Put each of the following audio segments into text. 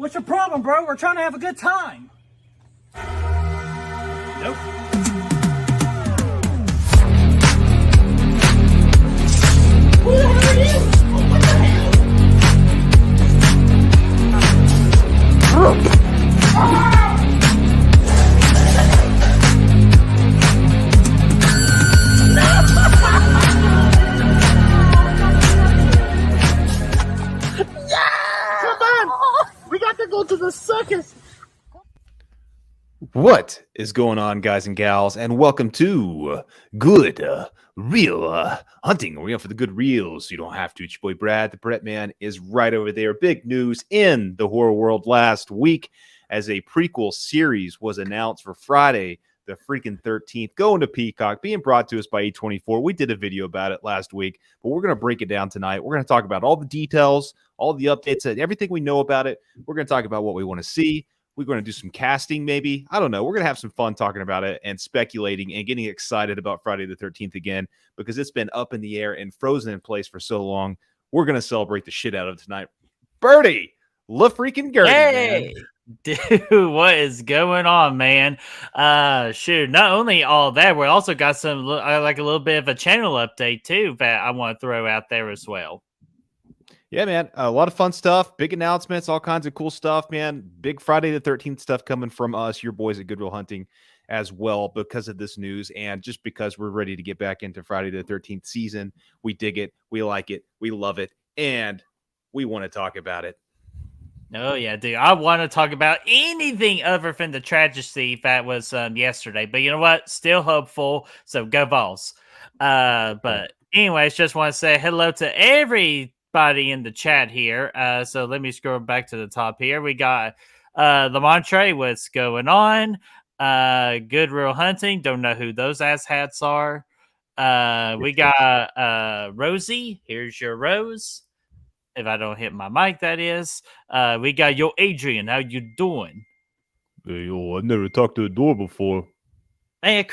What's your problem, bro? We're trying to have a good time. Nope. Who the hell are you? What the hell? We got to go to the circus. What is going on, guys and gals, and welcome to Good Real Hunting. We're going for the good reels. You don't have to. It's your boy Brad. The Brett Man is right over there. Big news in the horror world last week as a prequel series was announced for Friday, the freaking 13th, going to Peacock, being brought to us by A24. We did a video about it last week, but we're going to break it down tonight. We're going to talk about all the details, all the updates, and everything we know about it. We're going to talk about what we want to see. We're going to do some casting, maybe. I don't know. We're going to have some fun talking about it and speculating and getting excited about Friday the 13th again because it's been up in the air and frozen in place for so long. We're going to celebrate the shit out of it tonight. Birdie! LaFreaking Gertie, hey, man. Dude, what is going on, man? Shoot, not only all that, we also got some like a little bit of a channel update too that I want to throw out there as well. Yeah, man. A lot of fun stuff, big announcements, all kinds of cool stuff, man. Big Friday the 13th stuff coming from us, your boys at Good Real Hunting as well because of this news and just because we're ready to get back into Friday the 13th season. We dig it. We like it. We love it. And we want to talk about it. Oh, yeah, dude. I want to talk about anything other than the tragedy that was yesterday. But you know what? Still hopeful. So go Vols. But anyways, just want to say hello to everybody in the chat here. So let me scroll back to the top here. We got Lamontre, what's going on? Good Real Hunting. Don't know who those ass hats are. We got Rosie. Here's your rose. If I don't hit my mic, that is. We got yo Adrian. How you doing? Hey, yo, I never talked to a door before. Hey,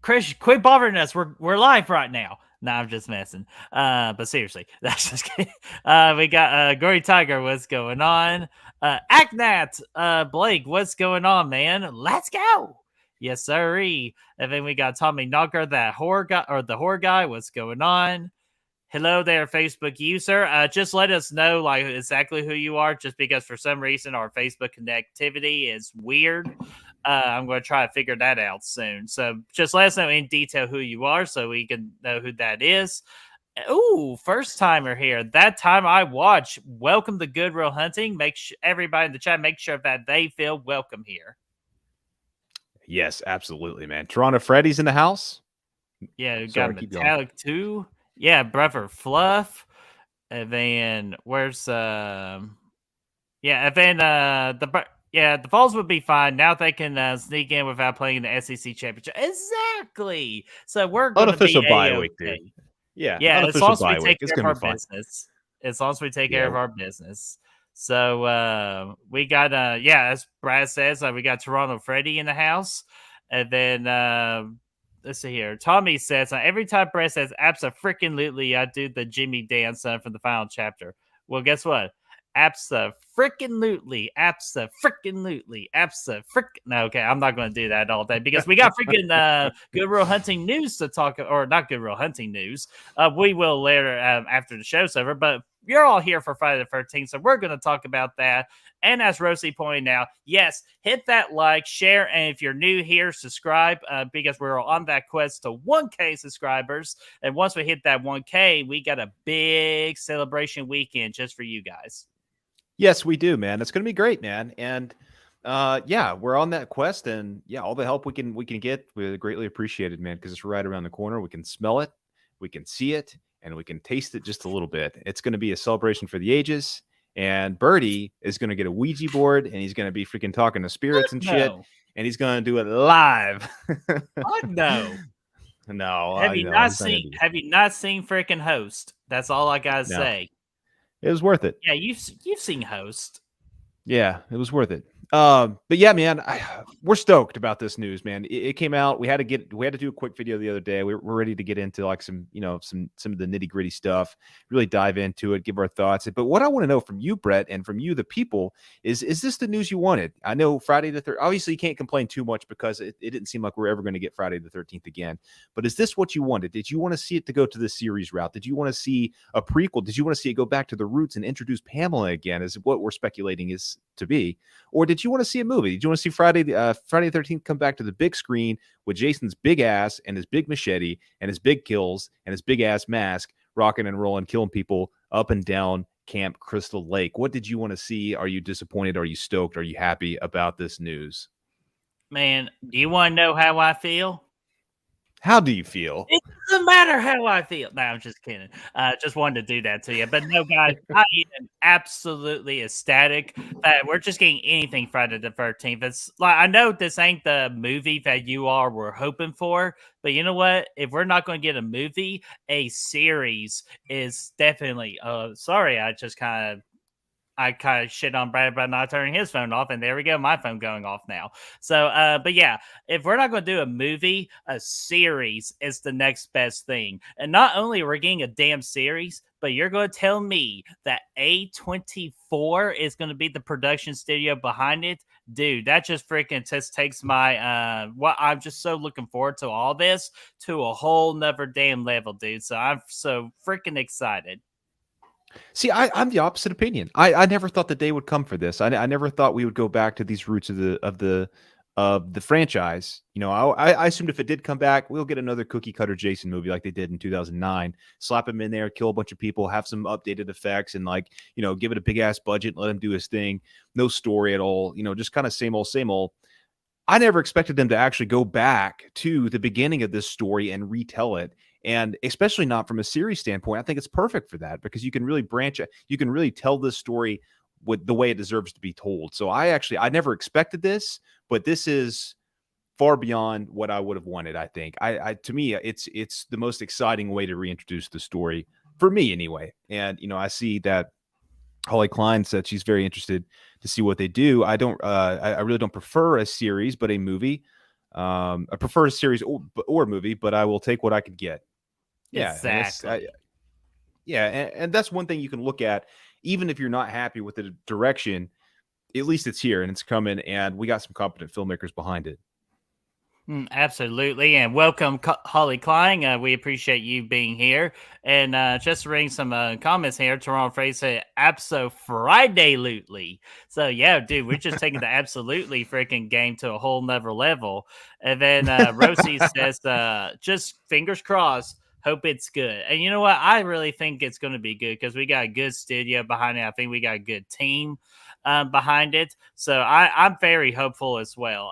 Chris, quit bothering us. We're live right now. Nah, I'm just messing. But seriously, that's just kidding. We got Gory Tiger. What's going on? Acknat, Blake. What's going on, man? Let's go. Yes, sirree. And then we got Tommy Knocker, that horror guy or the horror guy. What's going on? Hello there, Facebook user. Just let us know like exactly who you are, just because for some reason our Facebook connectivity is weird. I'm going to try to figure that out soon. So just let us know in detail who you are so we can know who that is. Ooh, first timer here. That time I watch. Welcome to Good Real Hunting. Make sure everybody in the chat make sure that they feel welcome here. Yes, absolutely, man. Toronto Freddy's in the house. Yeah, we got Metallic too. Yeah, Brother Fluff. And then where's and then the Falls would be fine. Now they can sneak in without playing the SEC championship. Exactly. So we're going to be bye week, dude. Yeah, as long as we take care of our business. As long as we take care of our business. So we got as Brad says, we got Toronto Freddy in the house. And then let's see here. Tommy says, every time Brett says, abso-freaking-lutely, I do the Jimmy dance from the final chapter. Well, guess what? Abso-freaking-lutely. Abso-freaking-lutely. Abso-freaking... No, okay, I'm not going to do that all day because we got freaking Good Real Hunting news to talk... Or not Good Real Hunting news. We will later after the show's over, but you're all here for Friday the 13th, so we're going to talk about that. And as Rosie pointed out, yes, hit that like, share, and if you're new here, subscribe because we're on that quest to 1K subscribers. And once we hit that 1K, we got a big celebration weekend just for you guys. Yes, we do, man. It's going to be great, man. And we're on that quest, and all the help we can get, we're greatly appreciated, man, because it's right around the corner. We can smell it, we can see it, and we can taste it just a little bit. It's going to be a celebration for the ages. And Birdie is going to get a Ouija board, and he's going to be freaking talking to spirits and shit. And he's going to do it live. No. No. Have you not seen freaking Host? That's all I gotta say. It was worth it. Yeah, you've seen Host. Yeah, it was worth it. But yeah, man, we're stoked about this news, man. It came out. We had to do a quick video the other day. We're ready to get into like some of the nitty gritty stuff, really dive into it, give our thoughts. But what I want to know from you, Brett, and from you, the people, is this the news you wanted? I know Friday the 13th. Obviously, you can't complain too much because it didn't seem like we're ever going to get Friday the 13th again. But is this what you wanted? Did you want to see it to go to the series route? Did you want to see a prequel? Did you want to see it go back to the roots and introduce Pamela again? Is what we're speculating is to be, or did you want to see a movie? Did you want to see Friday the 13th come back to the big screen with Jason's big ass and his big machete and his big kills and his big ass mask, rocking and rolling, killing people up and down Camp Crystal Lake? What did you want to see? Are you disappointed? Are you stoked? Are you happy about this news? Man, do you want to know how I feel? How do you feel? It doesn't matter how I feel. No, I'm just kidding. Just wanted to do that to you. But no, guys, I am absolutely ecstatic that we're just getting anything Friday the 13th. It's like, I know this ain't the movie that you all were hoping for, but you know what? If we're not going to get a movie, a series is definitely, sorry, I kind of shit on Brad about not turning his phone off, and there we go, my phone going off now. So, but yeah, if we're not going to do a movie, a series is the next best thing. And not only are we getting a damn series, but you're going to tell me that A24 is going to be the production studio behind it, dude. That just freaking just takes my what I'm just so looking forward to all this to a whole nother damn level, dude. So I'm so freaking excited. See, I'm the opposite opinion. I never thought the day would come for this. I never thought we would go back to these roots of the franchise. You know, I assumed if it did come back, we'll get another cookie cutter Jason movie like they did in 2009. Slap him in there, kill a bunch of people, have some updated effects, and like, you know, give it a big ass budget, let him do his thing. No story at all. You know, just kind of same old, same old. I never expected them to actually go back to the beginning of this story and retell it. And especially not from a series standpoint. I think it's perfect for that because you can really branch it. You can really tell this story with the way it deserves to be told. So I never expected this, but this is far beyond what I would have wanted. I think to me, it's the most exciting way to reintroduce the story for me anyway. And, you know, I see that Holly Klein said she's very interested to see what they do. I really don't prefer a series, but a movie. I prefer a series or movie, but I will take what I could get. Yeah, Exactly. and that's one thing you can look at, even if you're not happy with the direction. At least it's here and it's coming, and we got some competent filmmakers behind it. Absolutely, and welcome, Holly Klein. We appreciate you being here. And just reading some comments here, Toronto Frey said, "Abso-Friday-lutely." So yeah, dude, we're just taking the absolutely freaking game to a whole nother level. And then Rosie says, "Just fingers crossed. Hope it's good." And you know what? I really think it's going to be good because we got a good studio behind it. I think we got a good team behind it. So I'm very hopeful as well.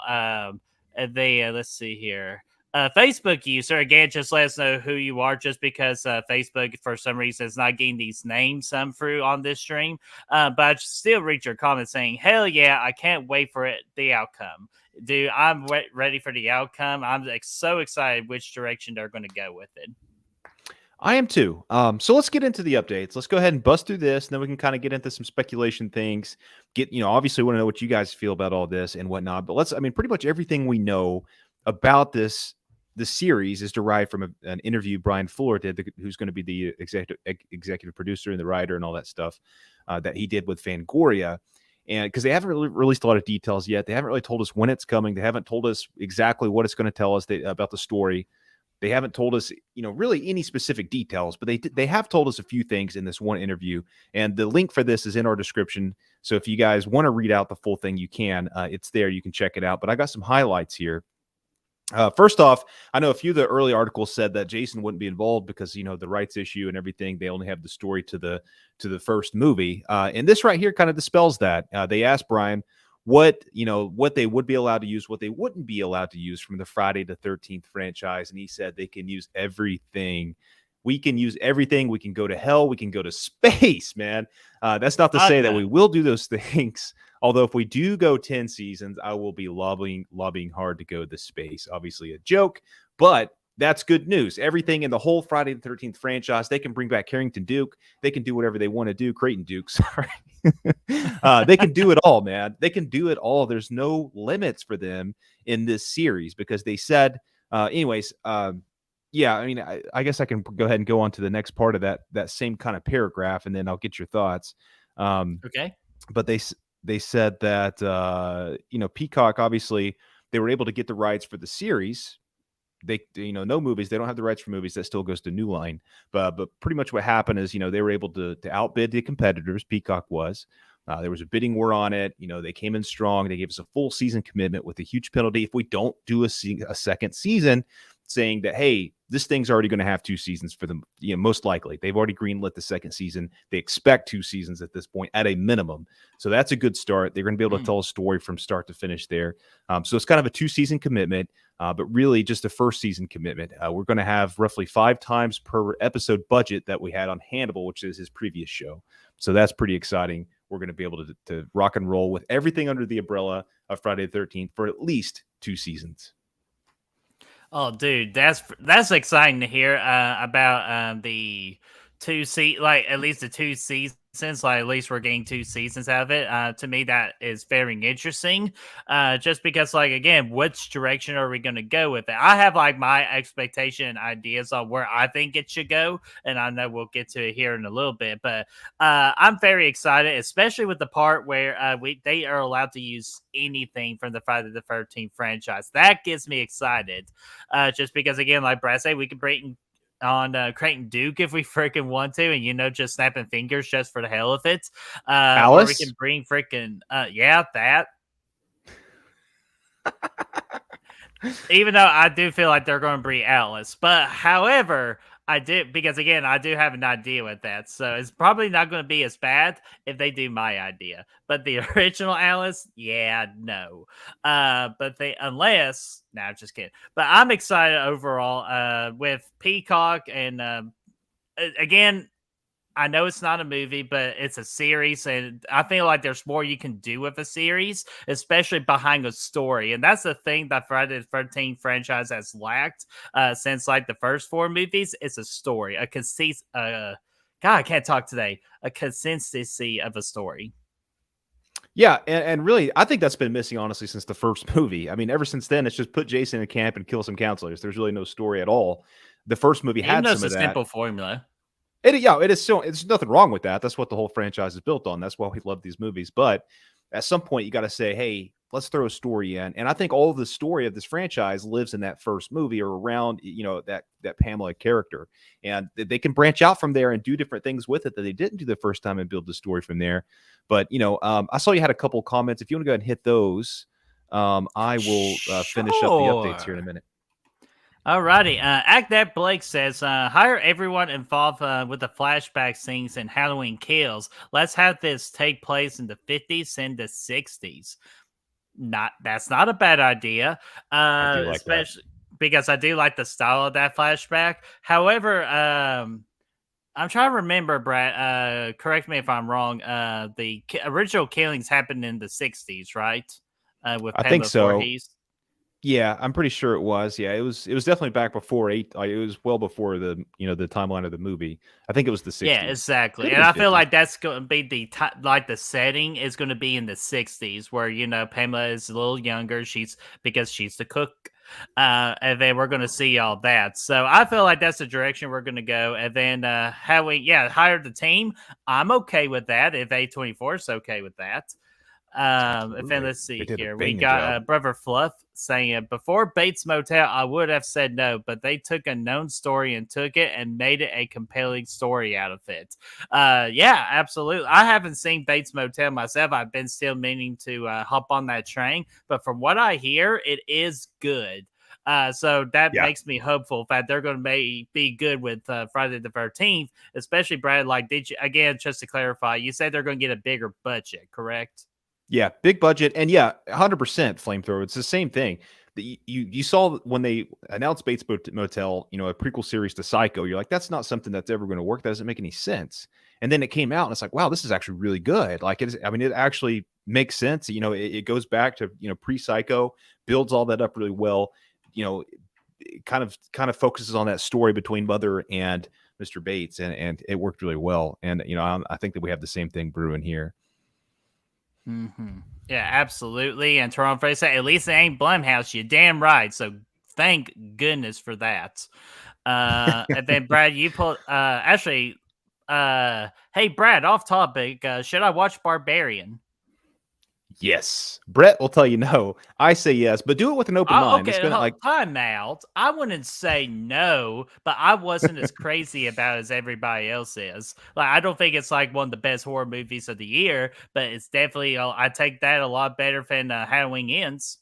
Let's see here. Facebook user, again, just let us know who you are, just because Facebook, for some reason, is not getting these names through on this stream. But I still read your comment saying, hell yeah, I can't wait for the outcome. Dude, I'm ready for the outcome. I'm so excited which direction they're going to go with it. I am too. So let's get into the updates. Let's go ahead and bust through this, and then we can kind of get into some speculation things. Obviously want to know what you guys feel about all this and whatnot. But pretty much everything we know about the series is derived from an interview Brian Fuller did, who's going to be the executive producer and the writer and all that stuff that he did with Fangoria. And because they haven't really released a lot of details yet, they haven't really told us when it's coming. They haven't told us exactly what it's going to tell us about the story. They haven't told us, really any specific details, but they have told us a few things in this one interview. And the link for this is in our description. So if you guys want to read out the full thing, you can. It's there. You can check it out. But I got some highlights here. First off, I know a few of the early articles said that Jason wouldn't be involved because, the rights issue and everything. They only have the story to the first movie. And this right here kind of dispels that. They asked Brian what they would be allowed to use, what they wouldn't be allowed to use from the Friday the 13th franchise. And he said they can use everything. We can use everything. We can go to hell. We can go to space, man. That's not to say that we will do those things. Although if we do go 10 seasons, I will be lobbying hard to go to space. Obviously a joke, but that's good news. Everything in the whole Friday the 13th franchise, they can bring back Carrington Duke. They can do whatever they want to do. Creighton Duke, sorry. They can do it all, man. They can do it all. There's no limits for them in this series because they said, anyways, yeah, I mean, I guess I can go ahead and go on to the next part of that same kind of paragraph, and then I'll get your thoughts. Okay. But they said that Peacock, obviously they were able to get the rights for the series. They no movies, they don't have the rights for movies. That still goes to New Line, but pretty much what happened is they were able to outbid the competitors. Peacock was. There was a bidding war on it. They came in strong. They gave us a full season commitment with a huge penalty if we don't do a second season, saying that, hey, this thing's already going to have 2 seasons for them. Most likely they've already greenlit the second season. They expect 2 seasons at this point at a minimum. So that's a good start. They're going to be able to tell a story from start to finish there. So it's kind of a 2-season commitment, but really just a first season commitment. We're going to have roughly 5 times per episode budget that we had on Hannibal, which is his previous show. So that's pretty exciting. We're going to be able to rock and roll with everything under the umbrella of Friday the 13th for at least 2 seasons. Oh, dude, that's exciting to hear about the at least the 2 seasons. Like at least we're getting 2 seasons out of it. To me, that is very interesting. Just because, like, again, which direction are we going to go with it? I have like my expectation and ideas on where I think it should go, and I know we'll get to it here in a little bit. But I'm very excited, especially with the part where they are allowed to use anything from the Friday the 13th franchise. That gets me excited. Just because, again, like Brad said, we can bring on Creighton Duke if we freaking want to, and just snapping fingers just for the hell of it. Or we can bring freaking that. Even though I do feel like they're going to bring Alice, but however, I do have an idea with that, so it's probably not going to be as bad if they do my idea. But the original Alice, no. I'm just kidding. But I'm excited overall with Peacock, and again, I know it's not a movie, but it's a series, and I feel like there's more you can do with a series, especially behind a story. And that's the thing that Friday the 13th franchise has lacked since like the first 4 movies. It's a story, a I can't talk today. A consistency of a story. Yeah, and really, I think that's been missing, honestly, since the first movie. I mean, ever since then, it's just put Jason in camp and kill some counselors. There's really no story at all. The first movie had some of that. It's a simple formula. It is so. It's nothing wrong with that. That's what the whole franchise is built on. That's why we love these movies. But at some point, you got to say, hey, let's throw a story in. And I think all of the story of this franchise lives in that first movie or around, that Pamela character. And they can branch out from there and do different things with it that they didn't do the first time and build the story from there. But, I saw you had a couple comments. If you want to go ahead and hit those, I will finish up the updates here in a minute. Alrighty. Act That Blake says, hire everyone involved with the flashback scenes and Halloween Kills. Let's have this take place in the 50s and the 60s. That's not a bad idea. I do like especially that. Because I do like the style of that flashback. However, I'm trying to remember, Brad. Correct me if I'm wrong. The original killings happened in the 60s, right? With I think so. Voorhees. Yeah, I'm pretty sure it was. Yeah, it was definitely back before it was well before the timeline of the movie. I think it was the 60s. Yeah, exactly. And I feel like that's going to be the setting is going to be in the 60s where Pamela is a little younger. Because she's the cook. And then we're going to see all that. So I feel like that's the direction we're going to go. And then hire the team. I'm okay with that if A24 is okay with that. And then let's see here. We got Brother Fluff saying, before Bates Motel, I would have said no, but they took a known story and took it and made it a compelling story out of it. Yeah, absolutely. I haven't seen Bates Motel myself. I've been still meaning to hop on that train, but from what I hear, it is good. So that makes me hopeful that they're going to be good with Friday the 13th, especially Brad. Like, just to clarify, you said they're going to get a bigger budget, correct? Yeah, big budget, and 100% flamethrower. It's the same thing. You saw when they announced Bates Motel, a prequel series to Psycho. You're like, that's not something that's ever going to work. That doesn't make any sense. And then it came out, and it's like, wow, this is actually really good. Like, it actually makes sense. It goes back to pre-Psycho, builds all that up really well. It kind of focuses on that story between Mother and Mr. Bates, and it worked really well. And I think that we have the same thing brewing here. Mm-hmm. Yeah, absolutely. And Toronto Frey said, at least it ain't Blumhouse. You damn right. So thank goodness for that. And then Brad, you pulled. Hey Brad, off topic. Should I watch Barbarian? Yes. Brett will tell you no. I say yes, but do it with an open mind. It's Okay, gonna like time out. I wouldn't say no, but I wasn't as crazy about it as everybody else is. Like, I don't think it's like one of the best horror movies of the year, but it's definitely. I take that a lot better than Halloween Ends.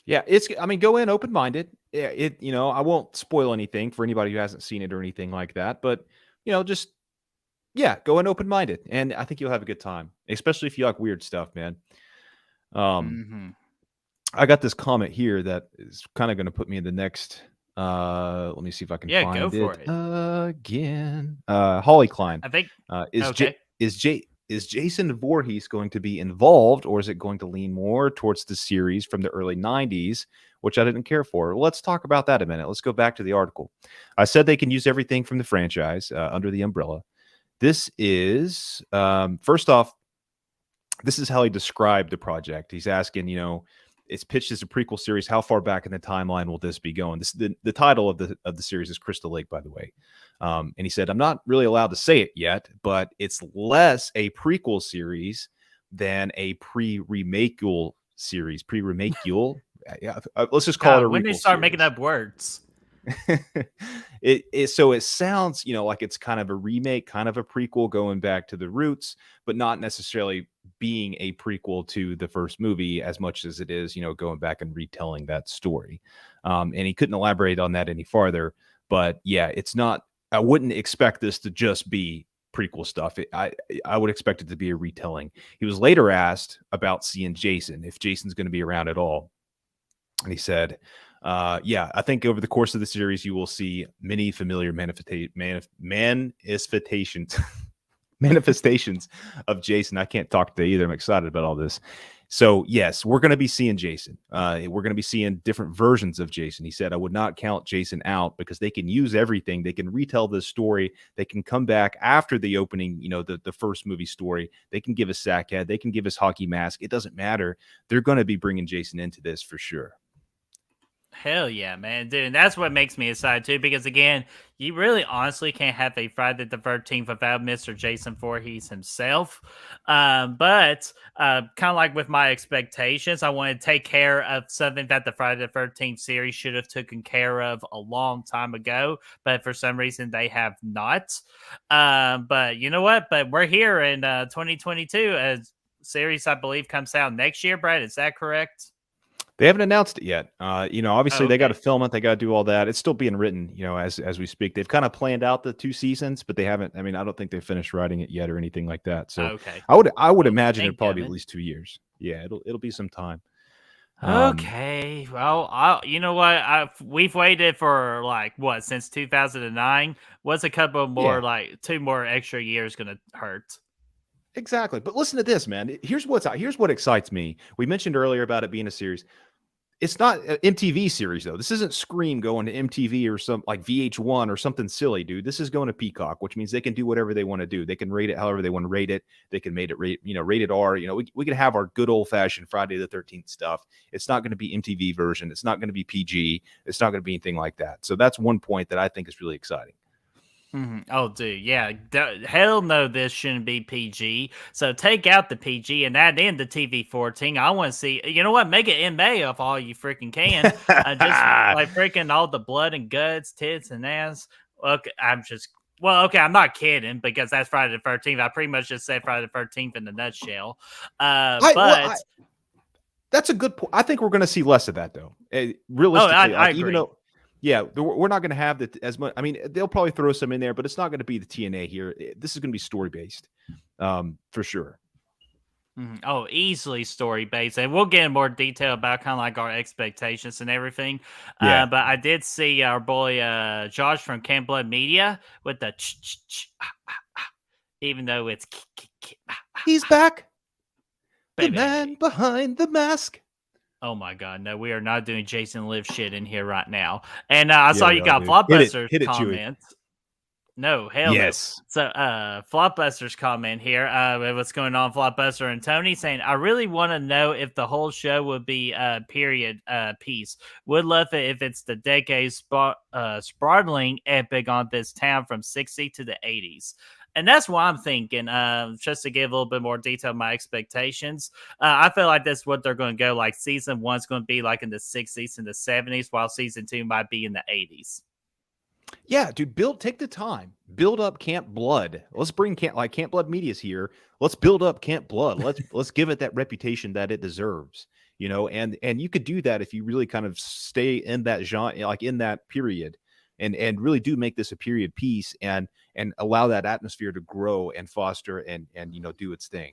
yeah, it's I mean, go in open minded. Yeah, I won't spoil anything for anybody who hasn't seen it or anything like that, but just go in open minded, and I think you'll have a good time, especially if you like weird stuff, man. Mm-hmm. I got this comment here that is kind of going to put me in the next. Let me see if I can find go for it. Again. Holly Klein. I think. Is Okay. is Jason Voorhees going to be involved, or is it going to lean more towards the series from the early '90s, which I didn't care for? Well, let's talk about that a minute. Let's go back to the article. I said they can use everything from the franchise under the umbrella. This is first off. This is how he described the project. He's asking, it's pitched as a prequel series. How far back in the timeline will this be going? The title of the series is Crystal Lake, by the way. And he said, I'm not really allowed to say it yet, but it's less a prequel series than a pre-remakeul series. Pre-remakeul? Yeah, let's just call it a when they start making up words. So it sounds, like it's kind of a remake, kind of a prequel going back to the roots, but not necessarily being a prequel to the first movie as much as it is, going back and retelling that story. And he couldn't elaborate on that any farther. But yeah, it's not. I wouldn't expect this to just be prequel stuff. I would expect it to be a retelling. He was later asked about seeing Jason, if Jason's going to be around at all, and he said, I think over the course of the series, you will see many familiar manifestations of Jason. I can't talk today either. I'm excited about all this. So yes, we're going to be seeing Jason. We're going to be seeing different versions of Jason. He said, I would not count Jason out because they can use everything. They can retell this story. They can come back after the opening, the first movie story. They can give us Sackhead. They can give us Hockey Mask. It doesn't matter. They're going to be bringing Jason into this for sure. Hell yeah, man, dude! And that's what makes me excited too, because again, you really honestly can't have a Friday the 13th without Mr. Jason Voorhees himself. But kind of like with my expectations, I want to take care of something that the Friday the 13th series should have taken care of a long time ago, but for some reason they have not. But you know what? But we're here in 2022. A series I believe comes out next year. Brad, is that correct? They haven't announced it yet. Obviously they got to Okay. film it. They got to do all that. It's still being written, as we speak. They've kind of planned out the 2 seasons, but they haven't. I mean, I don't think they've finished writing it yet or anything like that. So Okay. I would Well, imagine it'd thank probably be heaven. at least 2 years. Yeah, it'll be some time. Okay. Well, you know what? We've waited for like what since 2009. What's a couple more Yeah, like 2 more extra years gonna hurt? exactly. But listen to this, man. Here's what excites me. We mentioned earlier about it being a series. It's not an MTV series though. This isn't Scream going to MTV or some like VH1 or something silly, dude. This is going to Peacock, which means they can do whatever they want to do. They can rate it however they want to rate it. They can make it rated R. We can have our good old fashioned Friday the 13th stuff. It's not going to be MTV version. It's not going to be PG. It's not going to be anything like that. So that's one point that I think is really exciting. Mm-hmm. Oh, dude, yeah. Hell no, this shouldn't be PG. So take out the PG and add in the TV-14. I want to see, you know what? Make it MA if all you freaking can. Just like freaking all the blood and guts, tits and ass. Okay, I'm not kidding because that's Friday the 13th. I pretty much just said Friday the 13th in a nutshell. That's a good point. I think we're going to see less of that though. Realistically, I agree. even though. Yeah, we're not going to have as much. I mean, they'll probably throw some in there, but it's not going to be the TNA here. This is going to be story based, for sure. Mm-hmm. Oh, easily story based, and we'll get in more detail about kind of like our expectations and everything. Yeah. But I did see our boy Josh from Camp Blood Media with the even though it's he's back, baby. The man behind the mask. Oh my God, no, we are not doing Jason Live shit in here right now. And I saw you got Flopbuster hit it, comments. No, hell no. Yes. So, Flopbuster's comment here. What's going on, Flopbuster and Tony saying, I really want to know if the whole show would be a period piece. Would love it if it's the decade sprawling epic on this town from 60 to the 80s. And that's what I'm thinking. Just to give a little bit more detail on my expectations, I feel like that's what they're going to go. Like season one's going to be like in the 60s and the 70s, while season two might be in the 80s. Yeah, dude, take the time. Build up Camp Blood. Let's bring Camp Blood Media's here. Let's build up Camp Blood. Let's give it that reputation that it deserves. And you could do that if you really kind of stay in that genre, like in that period, and really do make this a period piece and allow that atmosphere to grow and foster and do its thing.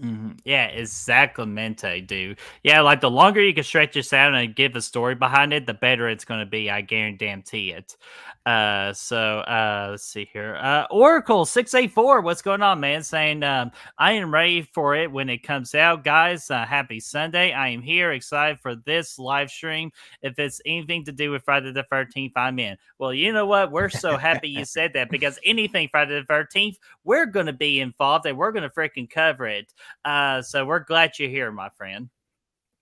Mm-hmm. Yeah, exactly, dude. Yeah, like the longer you can stretch this out and give a story behind it, the better it's going to be. I guarantee it. Let's see here. Oracle 684, what's going on, man? Saying, I am ready for it when it comes out, guys. Happy Sunday. I am here, excited for this live stream. If it's anything to do with Friday the 13th, I'm in. Well, you know what? We're so happy you said that, because anything Friday the 13th, we're going to be involved and we're going to freaking cover it. So we're glad you're here, my friend.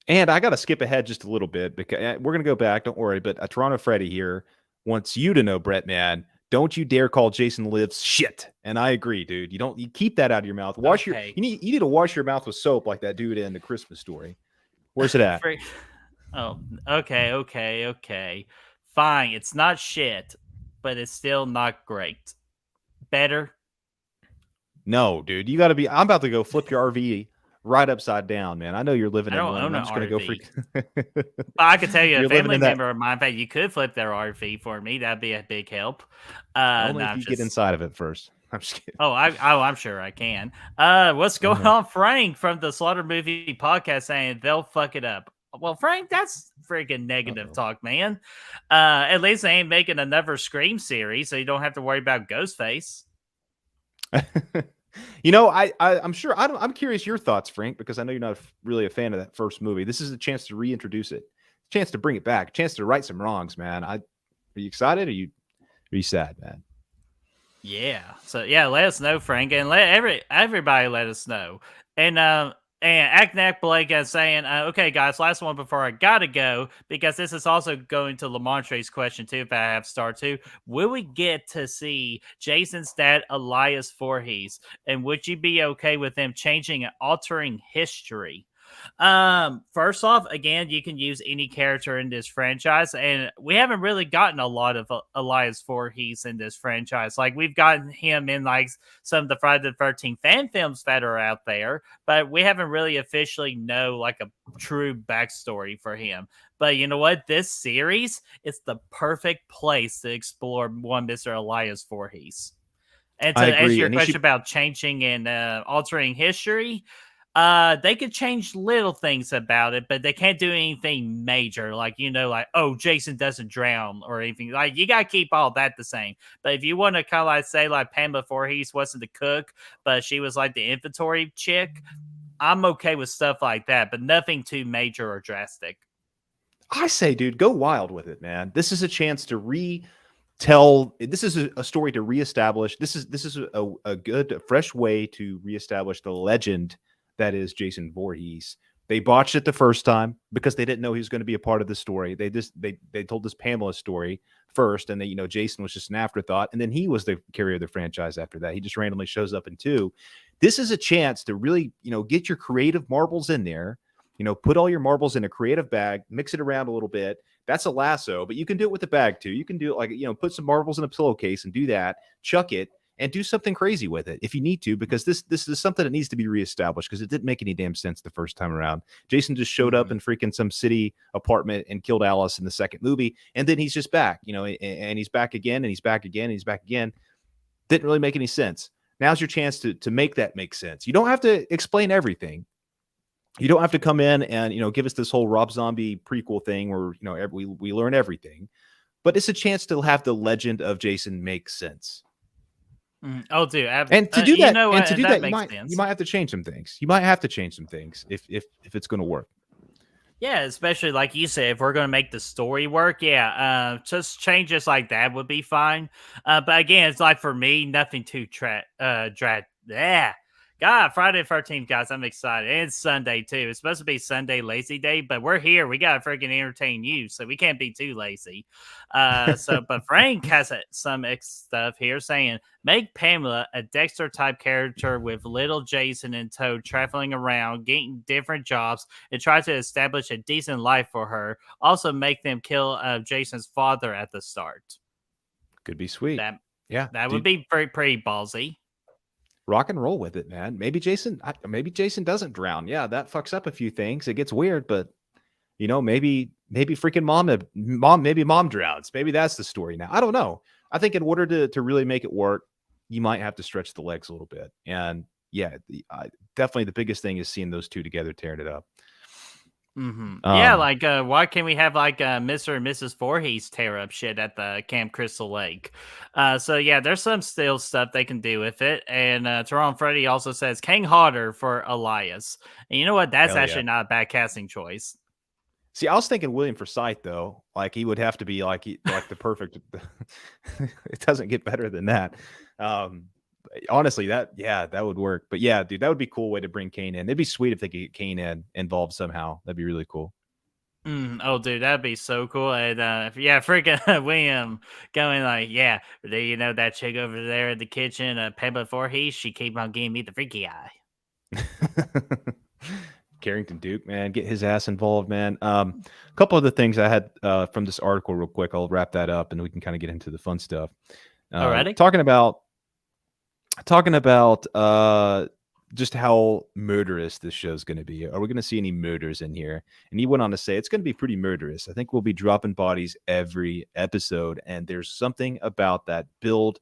And I got to skip ahead just a little bit because we're going to go back. Don't worry. But Toronto Freddy here wants you to know, Brett, man, don't you dare call Jason Lives shit. And I agree, dude. You keep that out of your mouth. You need to wash your mouth with soap like that dude in The Christmas Story. Where's it at? Oh, okay. Fine. It's not shit, but it's still not great. Better? No, dude. You got to be. I'm about to go flip your RV right upside down, man. I know you're living in one. I'm just going to go freak. I could tell you a family member of mine, you could flip their RV for me. That'd be a big help. Only if you get inside of it first. I'm just kidding. I'm sure I can. What's going on, Frank from the Slaughter Movie Podcast saying they'll fuck it up. Well, Frank, that's freaking negative talk, man. At least they ain't making another Scream series, so you don't have to worry about Ghostface. I'm sure. I'm curious your thoughts, Frank, because I know you're not really a fan of that first movie. This is a chance to reintroduce it, a chance to bring it back, a chance to right some wrongs, man. Are you excited? Or are you sad, man? Yeah. So yeah, let us know, Frank, and let everybody let us know. And Aknak Blake is saying, okay, guys, last one before I gotta go, because this is also going to Lamontre's question too. If I have star two, will we get to see Jason's dad, Elias Voorhees, and would you be okay with them changing and altering history? First off, again, you can use any character in this franchise, and we haven't really gotten a lot of Elias Voorhees in this franchise. Like, we've gotten him in like some of the Friday the 13th fan films that are out there, but we haven't really officially know like a true backstory for him. But you know what? This series is the perfect place to explore one Mr. Elias Voorhees. And to answer your question about changing and altering history, they could change little things about it, but they can't do anything major. Like, oh, Jason doesn't drown or anything. Like, you got to keep all that the same. But if you want to kind of like say like Pamela Voorhees wasn't the cook, but she was like the inventory chick, I'm okay with stuff like that, but nothing too major or drastic. I say, dude, go wild with it, man. This is a chance to retell. This is a story to reestablish. This is a good, fresh way to reestablish the legend that is Jason Voorhees. They botched it the first time because they didn't know he was going to be a part of the story. They told this Pamela story first, and Jason was just an afterthought, and then he was the carrier of the franchise after that. He just randomly shows up in 2. This is a chance to really, get your creative marbles in there. Put all your marbles in a creative bag, mix it around a little bit. That's a lasso, but you can do it with a bag too. You can do it like, put some marbles in a pillowcase and do that, chuck it, and do something crazy with it if you need to, because this is something that needs to be reestablished, because it didn't make any damn sense the first time around. Jason just showed up in freaking some city apartment and killed Alice in the second movie, and then he's just back, and he's back again, and he's back again, and he's back again. Didn't really make any sense. Now's your chance to make that make sense. You don't have to explain everything. You don't have to come in and give us this whole Rob Zombie prequel thing where we learn everything, but it's a chance to have the legend of Jason make sense. Oh, dude! And to do that, you might have to change some things. You might have to change some things if it's going to work. Yeah, especially like you said, if we're going to make the story work, just changes like that would be fine. But again, it's like for me, nothing too yeah. God, Friday the 13th, guys, I'm excited. And it's Sunday too. It's supposed to be Sunday lazy day, but we're here. We got to freaking entertain you, so we can't be too lazy. But Frank has some stuff here saying, make Pamela a Dexter type character with little Jason in tow, traveling around, getting different jobs, and try to establish a decent life for her. Also, make them kill Jason's father at the start. Could be sweet. That Yeah, that would dude, be pretty ballsy. rock and roll with it, man. Maybe Jason doesn't drown. Yeah, that fucks up a few things. It gets weird, but maybe freaking mom drowns. Maybe that's the story now. I don't know. I think in order to really make it work, you might have to stretch the legs a little bit. And yeah, definitely the biggest thing is seeing those two together tearing it up. Yeah, like why can't we have like Mr. and Mrs. Voorhees tear up shit at the Camp Crystal Lake? So yeah, there's some still stuff they can do with it. And Teron Freddy also says King Hodder for Elias. And you know what? That's Hell yeah. actually not a bad casting choice. See, I was thinking William Forsythe though. Like he would have to be like the perfect. It doesn't get better than that. Honestly, that would work. But yeah, dude, that would be a cool way to bring Kane in. It'd be sweet if they could get Kane involved somehow. That'd be really cool. Oh, dude, that'd be so cool. And freaking William going like, yeah, do you know that chick over there in the kitchen, Pamela Voorhees? She keep on giving me the freaky eye. Carrington Duke, man, get his ass involved, man. A couple of the things I had from this article real quick. I'll wrap that up and we can kind of get into the fun stuff. Alrighty. Talking about just how murderous this show is going to be. Are we going to see any murders in here? And he went on to say it's going to be pretty murderous. I think we'll be dropping bodies every episode, and there's something about that build.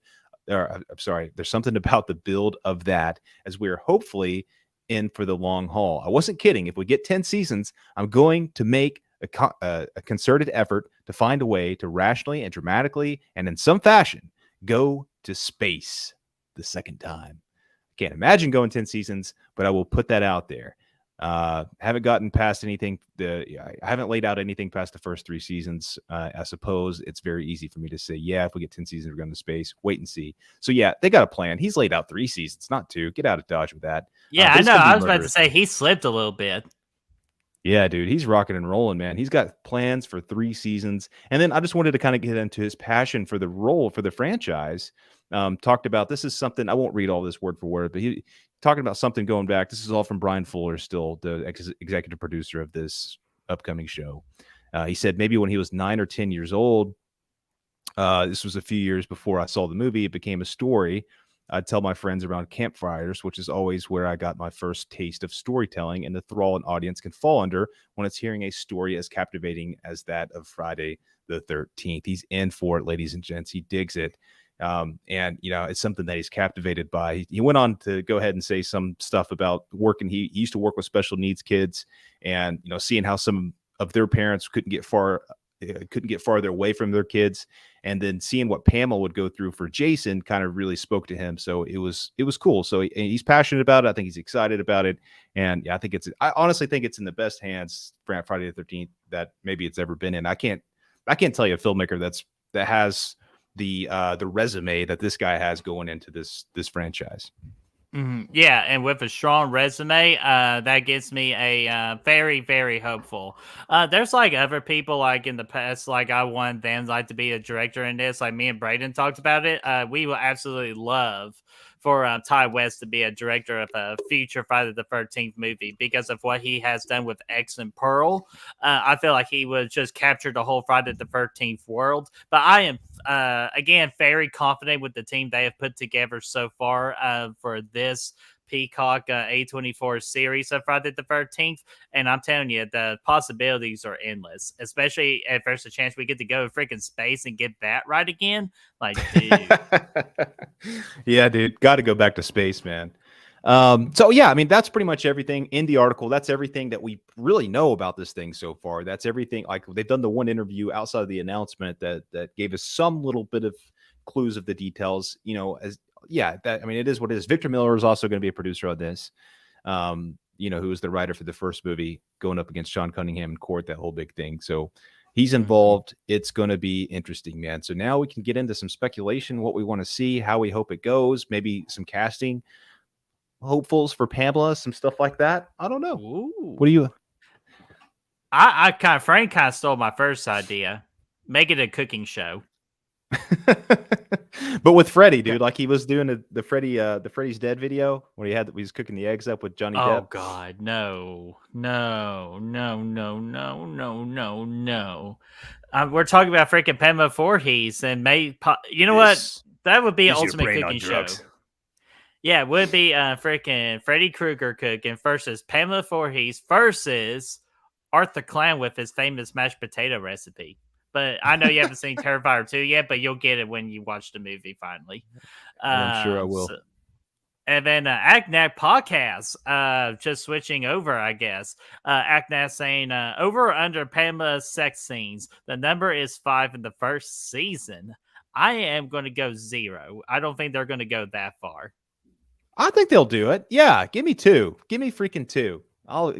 I'm sorry, there's something about the build of that as we're hopefully in for the long haul. I wasn't kidding. If we get 10 seasons, I'm going to make a concerted effort to find a way to rationally and dramatically and in some fashion go to space the second time. I can't imagine going 10 seasons, but I will put that out there. Haven't gotten past anything. I haven't laid out anything past the first 3 seasons. I suppose it's very easy for me to say, yeah, if we get 10 seasons, we're going to space. Wait and see. So yeah, they got a plan. He's laid out 3 seasons, not 2. Get out of Dodge with that. Yeah, I know. I was about to say he slipped a little bit. Yeah, dude, he's rocking and rolling, man. He's got plans for 3 seasons. And then I just wanted to kind of get into his passion for the role, for the franchise. Talked about, this is something, I won't read all this word for word, but he talking about something going back. This is all from Brian Fuller, still the executive producer of this upcoming show. He said maybe when he was 9 or 10 years old, this was a few years before I saw the movie, it became a story I'd tell my friends around campfires, which is always where I got my first taste of storytelling and the thrall an audience can fall under when it's hearing a story as captivating as that of Friday the 13th. He's in for it, ladies and gents. He digs it. And, it's something that he's captivated by. He went on to go ahead and say some stuff about working. He used to work with special needs kids and, seeing how some of their parents couldn't get farther away from their kids. And then seeing what Pamela would go through for Jason kind of really spoke to him. So it was cool. So he's passionate about it. I think he's excited about it. And yeah, I honestly think it's in the best hands for Friday the 13th that maybe it's ever been in. I can't tell you a filmmaker that has the resume that this guy has going into this franchise. Yeah, and with a strong resume, that gives me a very, very hopeful. There's like other people like in the past, like I want them like to be a director in this. Like me and Braden talked about it. We will absolutely love for Ty West to be a director of a future Friday the 13th movie because of what he has done with X and Pearl. I feel like he would just capture the whole Friday the 13th world. But I am again very confident with the team they have put together so far for this Peacock A24 series of Friday the 13th. And I'm telling you, the possibilities are endless, especially if there's a chance we get to go to freaking space and get that right again. Like, dude. Yeah, dude, got to go back to space, man. So yeah, I mean, that's pretty much everything in the article. That's everything that we really know about this thing so far. That's everything. Like they've done the one interview outside of the announcement that gave us some little bit of clues of the details, it is what it is. Victor Miller is also going to be a producer on this. who was the writer for the first movie, going up against Sean Cunningham in court, that whole big thing. So he's involved. It's going to be interesting, man. So now we can get into some speculation, what we want to see, how we hope it goes, maybe some casting hopefuls for Pamela, some stuff like that. I don't know. Ooh. What do you? Frank kind of stole my first idea. Make it a cooking show. But with Freddy, dude, like he was doing the Freddy's Dead video where he was cooking the eggs up with Johnny Depp. Oh God, no. We're talking about freaking Pamela Voorhees and you know what? That would be an ultimate cooking show. Yeah, it would be freaking Freddy Krueger cooking versus Pamela Voorhees versus Arthur Clown with his famous mashed potato recipe. But I know you haven't seen Terrifier 2 yet, but you'll get it when you watch the movie finally. I'm sure I will. And then ACNAC podcast, just switching over, I guess. ACNAC saying, over or under Pamela's sex scenes, the number is 5 in the first season. I am going to go 0. I don't think they're going to go that far. I think they'll do it. Yeah, give me 2. Give me freaking 2.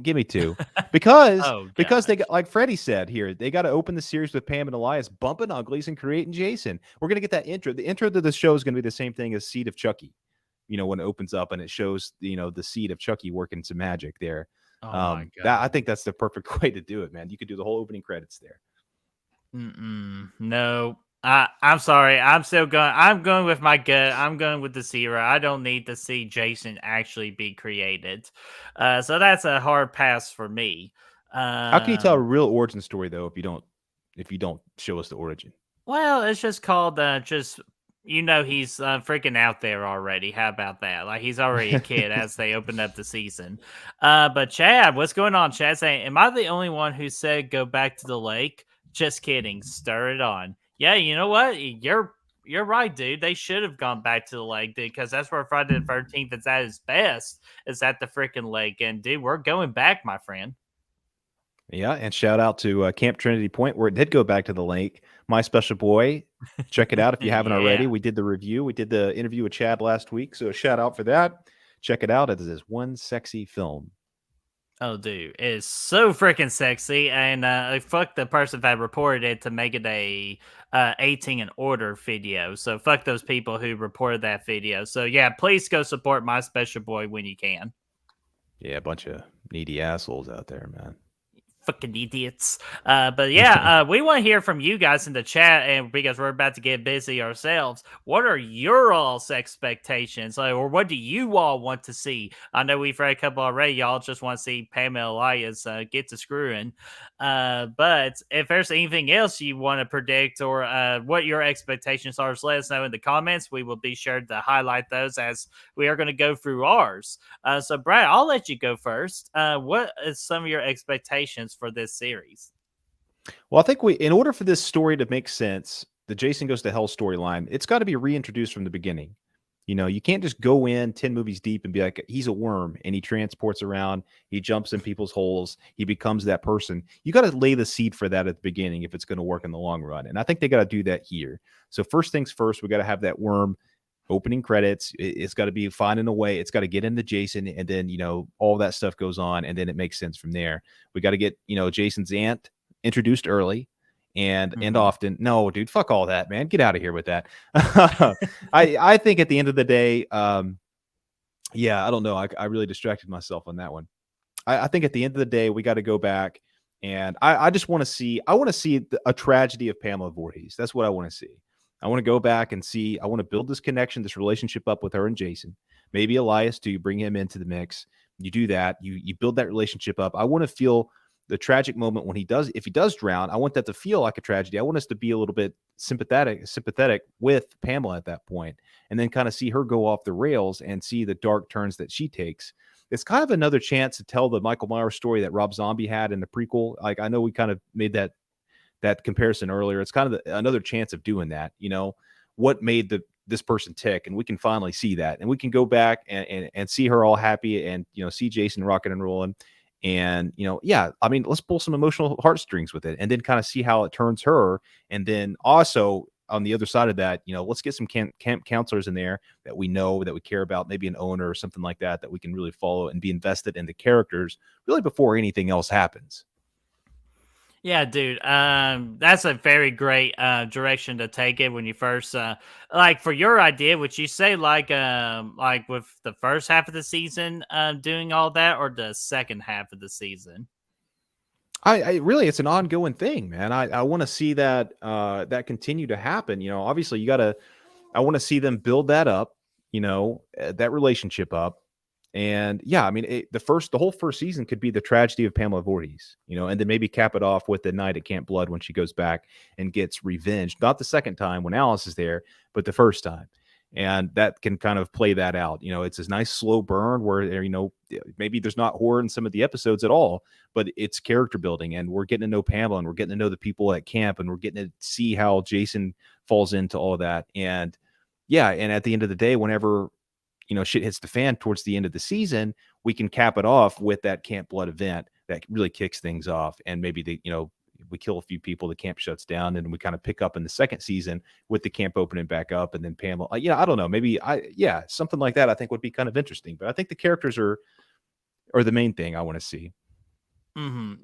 Give me 2 because because they got, like Freddie said here, they got to open the series with Pam and Elias bumping uglies and creating Jason. We're gonna get that intro. The intro to the show is gonna be the same thing as Seed of Chucky. When it opens up and it shows the seed of Chucky working some magic there. Oh my God. I think that's the perfect way to do it, man. You could do the whole opening credits there. No. I'm sorry. I'm going with my gut. I'm going with the 0. I don't need to see Jason actually be created. So that's a hard pass for me. How can you tell a real origin story though if you don't show us the origin? Well, it's just called he's freaking out there already. How about that? Like he's already a kid as they open up the season. But Chad, what's going on? Chad saying, am I the only one who said go back to the lake? Just kidding. Stir it on. Yeah, you know what? You're right, dude. They should have gone back to the lake, dude, because that's where Friday the 13th is at its best, is at the freaking lake. And, dude, we're going back, my friend. Yeah, and shout out to Camp Trinity Point, where it did go back to the lake. My Special Boy. Check it out if you haven't already. We did the review. We did the interview with Chad last week, so a shout out for that. Check it out. It is one sexy film. Oh, dude, it is so freaking sexy, and fuck the person that reported it to make it a 18 and order video. So fuck those people who reported that video. So yeah, please go support My Special Boy when you can. Yeah, a bunch of needy assholes out there, man. Fucking idiots. But yeah, we want to hear from you guys in the chat, and because we're about to get busy ourselves, what are your all's expectations? Or what do you all want to see? I know we've read a couple already. Y'all just want to see Pamela Elias get to screwing. But if there's anything else you want to predict or what your expectations are, just let us know in the comments. We will be sure to highlight those as we are going to go through ours. So Brad, I'll let you go first. What is some of your expectations for this series? Well, I think in order for this story to make sense, the Jason Goes to Hell storyline, it's got to be reintroduced from the beginning. You can't just go in 10 movies deep and be like, he's a worm and he transports around, he jumps in people's holes, he becomes that person. You got to lay the seed for that at the beginning if it's going to work in the long run. And I think they got to do that here. So first things first, we got to have that worm opening credits. It's got to be finding a way. It's got to get into Jason, and then all that stuff goes on, and then it makes sense from there. We got to get Jason's aunt introduced early and often. No, dude, fuck all that, man. Get out of here with that. I think at the end of the day, yeah, I don't know. I really distracted myself on that one. I think at the end of the day, we got to go back, and I just want to see. I want to see a tragedy of Pamela Voorhees. That's what I want to see. I want to go back and see. I want to build this connection, this relationship up with her and Jason. Maybe Elias too. Bring him into the mix. You do that. You build that relationship up. I want to feel the tragic moment when if he does drown. I want that to feel like a tragedy. I want us to be a little bit sympathetic with Pamela at that point, and then kind of see her go off the rails and see the dark turns that she takes. It's kind of another chance to tell the Michael Myers story that Rob Zombie had in the prequel. Like, I know we kind of made that comparison earlier. It's kind of another chance of doing that. What made this person tick, and we can finally see that, and we can go back and see her all happy, and see Jason rocking and rolling, and yeah, I mean, let's pull some emotional heartstrings with it, and then kind of see how it turns her. And then also, on the other side of that, let's get some camp counselors in there that we know, that we care about, maybe an owner or something like that, that we can really follow and be invested in the characters really before anything else happens. Yeah, dude. That's a very great direction to take it when you first like for your idea, would you say like with the first half of the season doing all that, or the second half of the season? I really, it's an ongoing thing, man. I want to see that that continue to happen. Obviously I want to see them build that up, that relationship up. And yeah, I mean, the whole first season could be the tragedy of Pamela Voorhees, and then maybe cap it off with the night at Camp Blood when she goes back and gets revenge. Not the second time when Alice is there, but the first time. And that can kind of play that out. It's this nice slow burn where, maybe there's not horror in some of the episodes at all, but it's character building, and we're getting to know Pamela, and we're getting to know the people at camp, and we're getting to see how Jason falls into all of that. And yeah, and at the end of the day, whenever shit hits the fan towards the end of the season, we can cap it off with that Camp Blood event that really kicks things off. And maybe we kill a few people, the camp shuts down, and we kind of pick up in the second season with the camp opening back up. And then Pamela, I don't know, maybe something like that I think would be kind of interesting. But I think the characters are the main thing I want to see.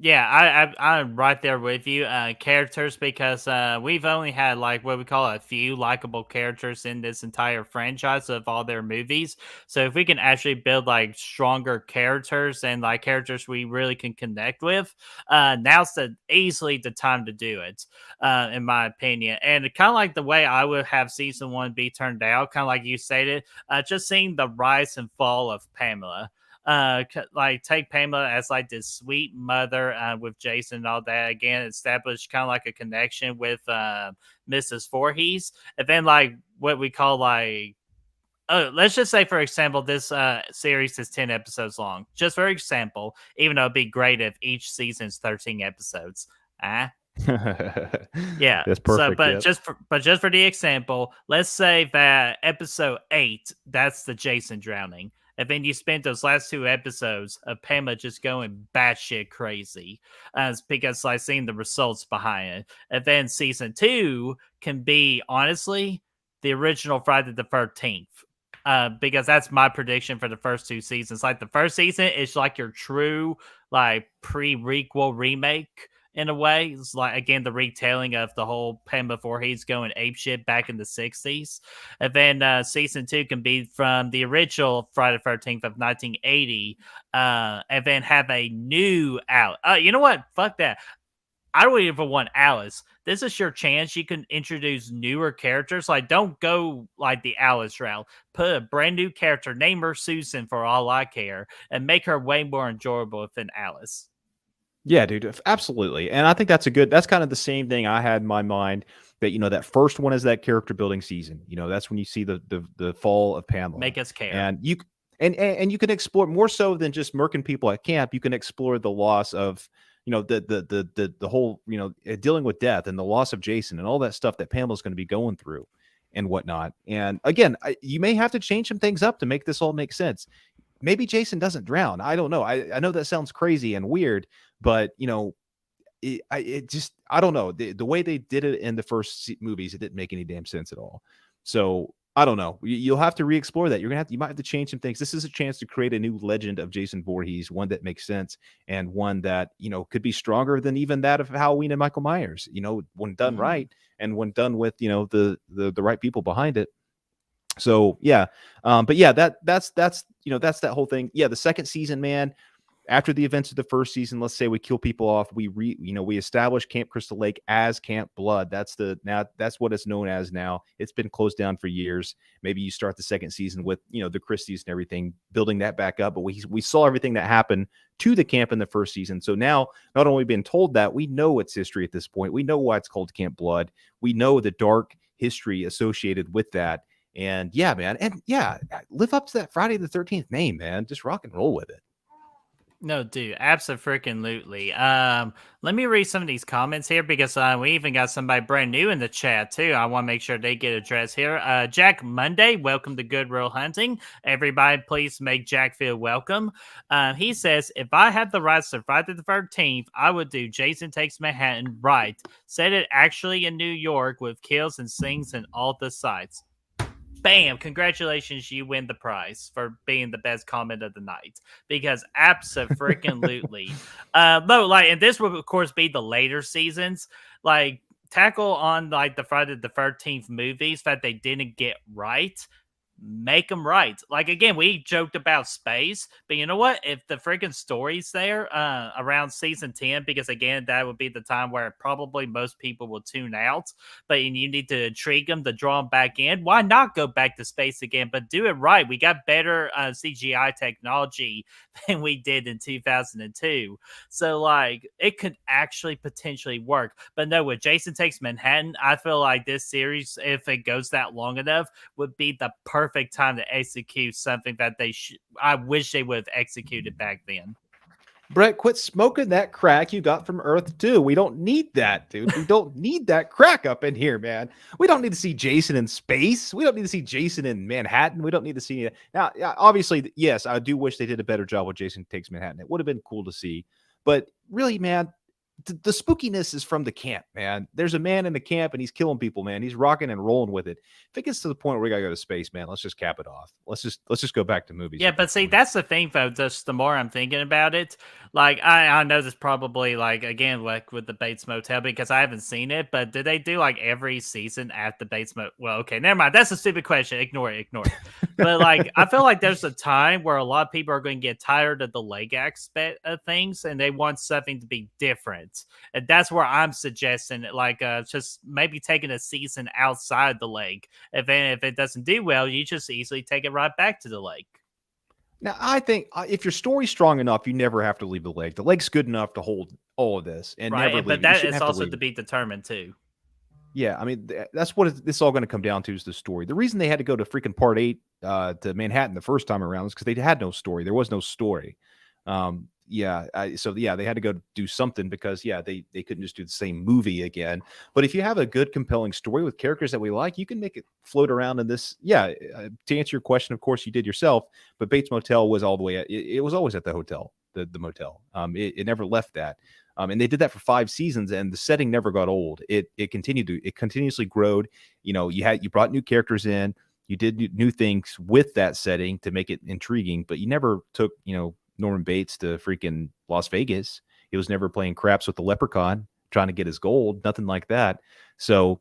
Yeah, I'm right there with you. Characters, because we've only had like what we call a few likable characters in this entire franchise of all their movies. So if we can actually build like stronger characters and like characters we really can connect with, now's easily the time to do it, in my opinion. And kind of like the way I would have season 1 be turned out, kind of like you stated, just seeing the rise and fall of Pamela. Like take Pamela as like this sweet mother with Jason and all that, again establish kind of like a connection with Mrs. Voorhees, and then like what we call like let's just say, for example, this series is 10 episodes long, just for example, even though it'd be great if each season's 13 episodes. Yeah, that's perfect. But just for the example, let's say that episode 8, that's the Jason drowning. And then you spent those last 2 episodes of Pamela just going batshit crazy, because like seeing the results behind it. And then season 2 can be honestly the original Friday the 13th. Because that's my prediction for the first 2 seasons. Like the first season is like your true like pre-requel remake. In a way, it's like, again, the retelling of the whole Pamela Voorhees going apeshit back in the 60s. And then season 2 can be from the original Friday the 13th of 1980, and then have a new Alice. You know what? Fuck that. I don't even want Alice. This is your chance. You can introduce newer characters. Like, don't go like the Alice route. Put a brand new character, name her Susan for all I care, and make her way more enjoyable than Alice. Yeah, dude, absolutely. And I think that's kind of the same thing I had in my mind, that, that first one is that character building season. That's when you see the fall of Pamela. Make us care. And you can explore more so than just murking people at camp. You can explore the loss of, the whole, dealing with death and the loss of Jason and all that stuff that Pamela's going to be going through and whatnot. And again, you may have to change some things up to make this all make sense. Maybe Jason doesn't drown. I don't know. I know that sounds crazy and weird, but it just, I don't know. The way they did it in the first movies, it didn't make any damn sense at all. So I don't know. You'll have to re-explore that. You might have to change some things. This is a chance to create a new legend of Jason Voorhees, one that makes sense, and one that, could be stronger than even that of Halloween and Michael Myers, when done right, and when done with, the right people behind it. So yeah. But yeah, that's that whole thing. Yeah. The second season, man, after the events of the first season, let's say we kill people off, we establish Camp Crystal Lake as Camp Blood. That's what it's known as now. It's been closed down for years. Maybe you start the second season with, the Christies and everything, building that back up. But we saw everything that happened to the camp in the first season. So now, not only being told that, we know its history at this point. We know why it's called Camp Blood. We know the dark history associated with that. And yeah, man. And yeah, live up to that Friday the 13th name, man. Just rock and roll with it. No, dude, absolutely. Let me read some of these comments here because we even got somebody brand new in the chat too. I want to make sure they get addressed here. Jack Monday, welcome to Good Real Hunting. Everybody, please make Jack feel welcome. He says, if I had the rights to Friday the 13th, I would do Jason Takes Manhattan right. Set it actually in New York with kills and sings and all the sites. Bam! Congratulations, you win the prize for being the best comment of the night. Because absolutely, no, like, and this would of course be the later seasons. Like, tackle on like the Friday the 13th movies that they didn't get right. Make them right. Like, again, we joked about space, but you know what? If the freaking story's there around season 10, because again, that would be the time where probably most people will tune out, but you need to intrigue them to draw them back in. Why not go back to space again, but do it right? We got better CGI technology than we did in 2002. So, like, it could actually potentially work. But no, with Jason Takes Manhattan, I feel like this series, if it goes that long enough, would be the perfect time to execute something that I wish they would have executed back then. Brett, quit smoking that crack you got from Earth 2. We don't need that, dude. We don't need that crack up in here, man. We don't need to see Jason in space. We don't need to see Jason in Manhattan. We don't need to see it. Now, obviously, yes, I do wish they did a better job with Jason Takes Manhattan. It would have been cool to see. But really, man, the spookiness is from the camp, man. There's a man in the camp and he's killing people, man. He's rocking and rolling with it. If it gets to the point where we gotta go to space, man, let's just cap it off. Let's just go back to movies. Yeah, but see, that's the thing, though. Just the more I'm thinking about it, like I know this probably like again like with the Bates Motel because I haven't seen it, but did they do like every season at the Bates Motel? Well, okay, never mind. That's a stupid question. Ignore it. But like I feel like there's a time where a lot of people are going to get tired of the leg aspect of things, and they want something to be different, and that's where I'm suggesting like just maybe taking a season outside the leg. If it doesn't do well, you just easily take it right back to the leg. Now, I think if your story's strong enough, you never have to leave the leg. The leg's good enough to hold all of this and never Right, leave but it. You that shouldn't is have also leave to it. be determined too. Yeah, I mean, that's what it's all going to come down to is the story. The reason they had to go to freaking part 8 to Manhattan the first time around is because they had no story. There was no story. So they had to go do something because they couldn't just do the same movie again. But if you have a good, compelling story with characters that we like, you can make it float around in this. Yeah, to answer your question, of course you did yourself, but Bates Motel was all the way. It was always at the hotel, the motel. It never left that. And they did that for 5 seasons, and the setting never got old. It continuously growed. You brought new characters in, you did new things with that setting to make it intriguing, but you never took Norman Bates to freaking Las Vegas. He was never playing craps with the leprechaun trying to get his gold, nothing like that. So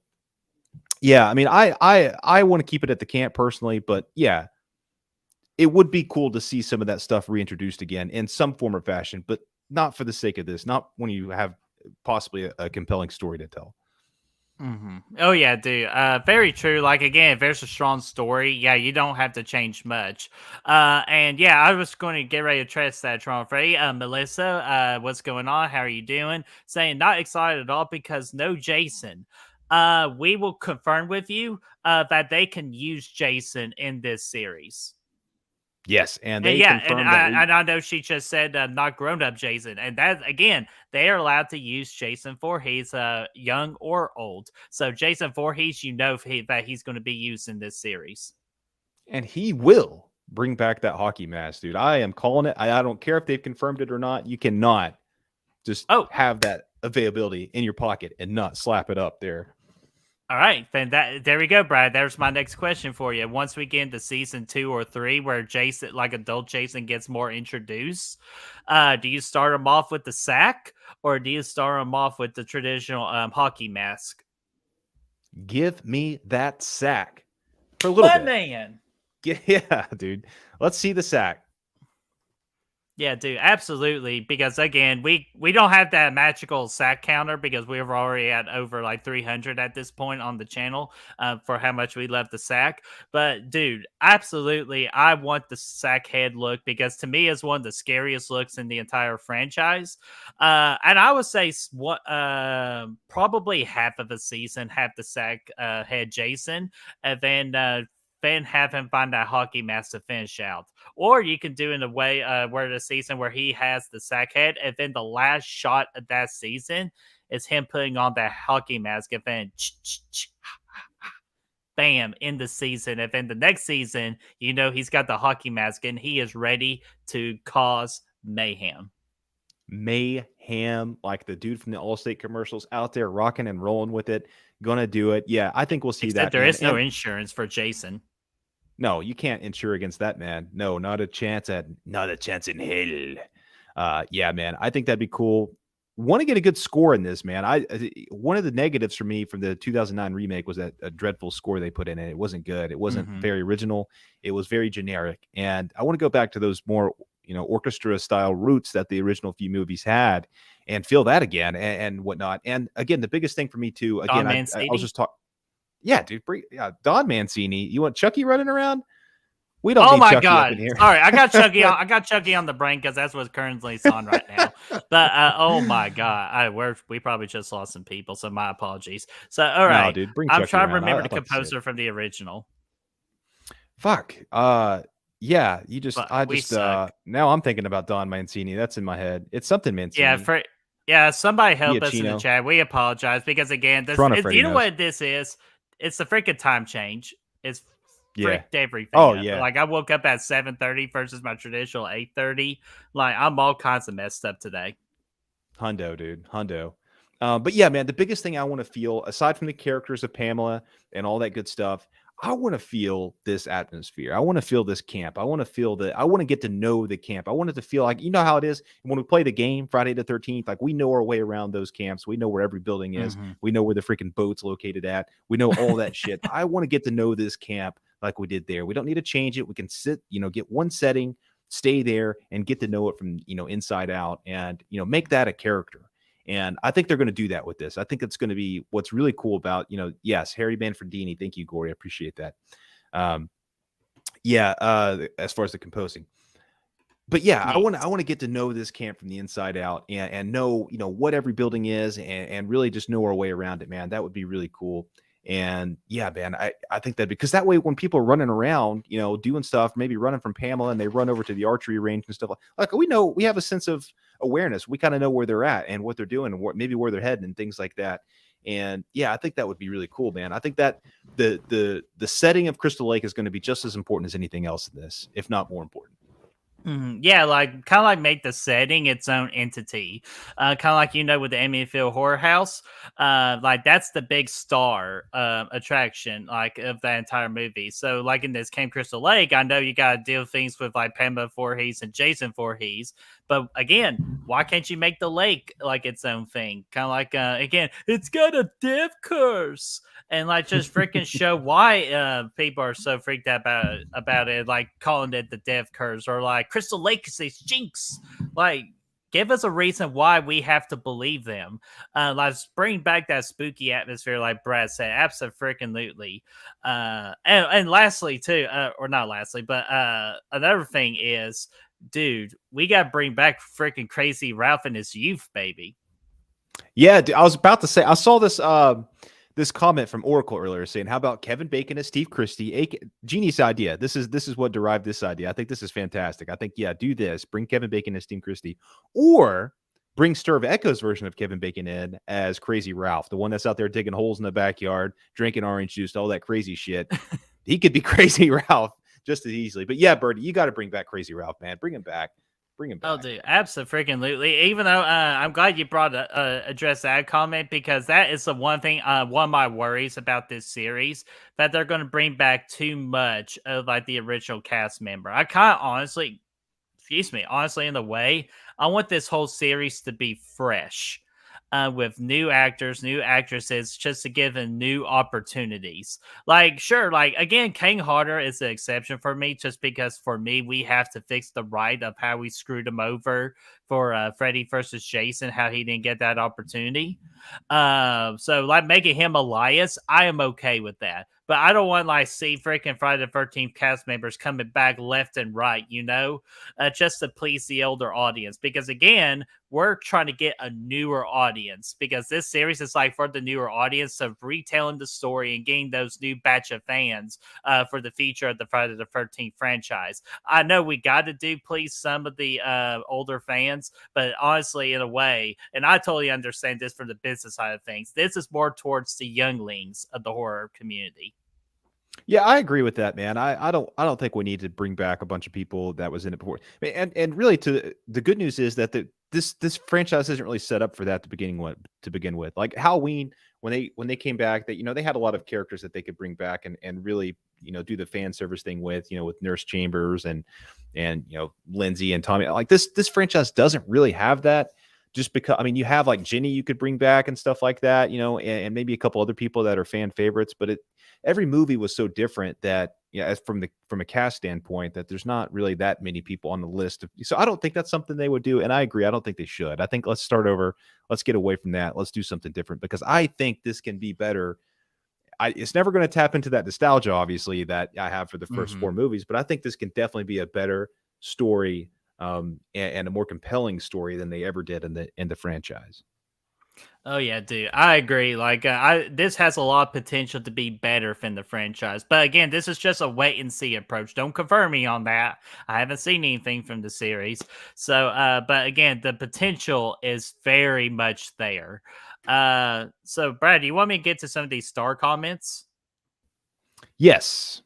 yeah, I mean, I want to keep it at the camp personally, but yeah, it would be cool to see some of that stuff reintroduced again in some form or fashion, but not for the sake of this, not when you have possibly a compelling story to tell. Mm-hmm. Oh yeah, dude. Very true. Like again, if there's a strong story, yeah, you don't have to change much. And yeah, I was going to get ready to address that, Toronto Freddy. Melissa, what's going on? How are you doing? Saying not excited at all because no Jason. We will confirm with you that they can use Jason in this series. Yes, and And they yeah, and confirmed that I know she just said not grown up Jason, and that again, they are allowed to use Jason Voorhees, young or old. So Jason Voorhees, that he's going to be used in this series, and he will bring back that hockey mask, dude. I am calling it. I don't care if they've confirmed it or not. You cannot just have that availability in your pocket and not slap it up there. All right, then there we go, Brad. There's my next question for you. Once we get into season 2 or 3, where Jason, like adult Jason, gets more introduced, do you start him off with the sack, or do you start him off with the traditional hockey mask? Give me that sack for a little bit, man. Yeah, dude. Let's see the sack. Yeah, dude, absolutely. Because again, we don't have that magical sack counter because we're already at over like 300 at this point on the channel for how much we love the sack. But dude, absolutely, I want the sack head look because to me, it's one of the scariest looks in the entire franchise. And I would say what probably half of the season have the sack head Jason, and then then have him find that hockey mask to finish out. Or you can do in a way where the season where he has the sack head, and then the last shot of that season is him putting on that hockey mask, and then bam, in the season. And then the next season, he's got the hockey mask and he is ready to cause mayhem. Mayhem, like the dude from the Allstate commercials out there rocking and rolling with it, gonna do it. Yeah, I think we'll see Except that. There is no insurance for Jason. No, you can't insure against that, man. No, not a chance in hell. Yeah, man, I think that'd be cool. Want to get a good score in this, man. One of the negatives for me from the 2009 remake was that a dreadful score they put in it. It wasn't good. It wasn't very original. It was very generic. And I want to go back to those more, orchestra style roots that the original few movies had and feel that again and whatnot. And again, the biggest thing for me too, again, I was just talking. Yeah, dude. Don Mancini. You want Chucky running around? We don't. Oh need my Chucky God! Up in here. Sorry, I got Chucky. I got Chucky on the brain because that's what's currently on right now. But oh my God, we probably just lost some people, so my apologies. So all right, No, dude, bring I'm Chucky trying to around. remember I'd the like to see it. composer from the original. Fuck. Yeah. You just. Suck. Now I'm thinking about Don Mancini. That's in my head. It's something Mancini. Yeah. Somebody help us in the Giacchino. chat. We apologize because again, Freddie you know knows. what this is? It's the freaking time change. It's fricked everything. Oh, up. yeah. Like I woke up at 7:30 versus my traditional 8:30. Like I'm all kinds of messed up today. Hundo, dude. Hundo. But yeah, man, the biggest thing I want to feel, aside from the characters of Pamela and all that good stuff, I want to feel this atmosphere. I want to feel this camp. I want to get to know the camp. I want it to feel like, how it is when we play the game Friday the 13th, like we know our way around those camps. We know where every building is. We know where the freaking boat's located at. We know all that shit. I want to get to know this camp like we did there. We don't need to change it. We can sit, get one setting, stay there and get to know it from, inside out and, make that a character. And I think they're going to do that with this. I think it's going to be what's really cool about, yes, Harry Manfredini. Thank you, Gory. I appreciate that. As far as the composing. But yeah, I want to get to know this camp from the inside out and know, what every building is and really just know our way around it, man. That would be really cool. And yeah, man, I think that because that way when people are running around, doing stuff, maybe running from Pamela and they run over to the archery range and stuff like we have a sense of awareness. We kind of know where they're at and what they're doing and maybe where they're heading and things like that. And yeah, I think that would be really cool, man. I think that the setting of Crystal Lake is going to be just as important as anything else in this, if not more important. Yeah, kind of like make the setting its own entity. Kind of like, with the Amityville Horror House, that's the big star attraction, of that entire movie. So, in this Camp Crystal Lake, I know you got to deal with things with, Pamela Voorhees and Jason Voorhees. But, again, why can't you make the lake, its own thing? Kind of like, again, it's got a death curse. And, just freaking show why people are so freaked out about it, calling it the death curse or, Crystal Lake is jinx. Give us a reason why we have to believe them. Let's bring back that spooky atmosphere, like Brad said. Absolutely. And lastly, too, or not lastly, but another thing is, dude, we got to bring back freaking Crazy Ralph in his youth, baby. Yeah, dude, I was about to say, I saw this comment from Oracle earlier saying, how about Kevin Bacon as Steve Christie? Genius idea. This is what derived this idea. I think this is fantastic. I think, yeah, do this. Bring Kevin Bacon as Steve Christie. Or bring Stir of Echo's version of Kevin Bacon in as Crazy Ralph, the one that's out there digging holes in the backyard, drinking orange juice, all that crazy shit. He could be Crazy Ralph just as easily. But yeah, Birdie, you got to bring back Crazy Ralph, man. Bring him back. Bring him back. Oh, dude, absolutely. Even though I'm glad you brought address that comment, because that is the one thing, one of my worries about this series, that they're going to bring back too much of the original cast member. I kind of honestly, in a way, I want this whole series to be fresh. With new actors, new actresses, just to give them new opportunities. Again, King Harder is the exception for me, just because for me, we have to fix the right of how we screwed him over for Freddy versus Jason, how he didn't get that opportunity. So making him Elias, I am okay with that. but I don't want like see freaking Friday the 13th cast members coming back left and right, just to please the older audience. Because again, we're trying to get a newer audience, because this series is like for the newer audience of retelling the story and getting those new batch of fans for the future of the Friday the 13th franchise. I know we got to do please some of the older fans, but honestly, in a way, and I totally understand this from the business side of things, this is more towards the younglings of the horror community. Yeah, I agree with that, man. I don't think we need to bring back a bunch of people that was in it before. And really, to the good news is that this franchise isn't really set up for that to begin with. Like Halloween, when they came back, that they had a lot of characters that they could bring back and really do the fan service thing with with Nurse Chambers and Lindsay and Tommy. Like this franchise doesn't really have that. Just because, I mean, you have like Ginny you could bring back and stuff like that, and maybe a couple other people that are fan favorites, but every movie was so different that, as from a cast standpoint, that there's not really that many people on the list. So I don't think that's something they would do. And I agree. I don't think they should. I think let's start over. Let's get away from that. Let's do something different, because I think this can be better. It's never going to tap into that nostalgia, obviously, that I have for the first four movies, but I think this can definitely be a better story, and a more compelling story than they ever did in the franchise. Oh yeah, dude, I agree. Like, this has a lot of potential to be better than the franchise. But again, this is just a wait and see approach. Don't confirm me on that. I haven't seen anything from the series. So, but again, the potential is very much there. So Brad, do you want me to get to some of these star comments? Yes.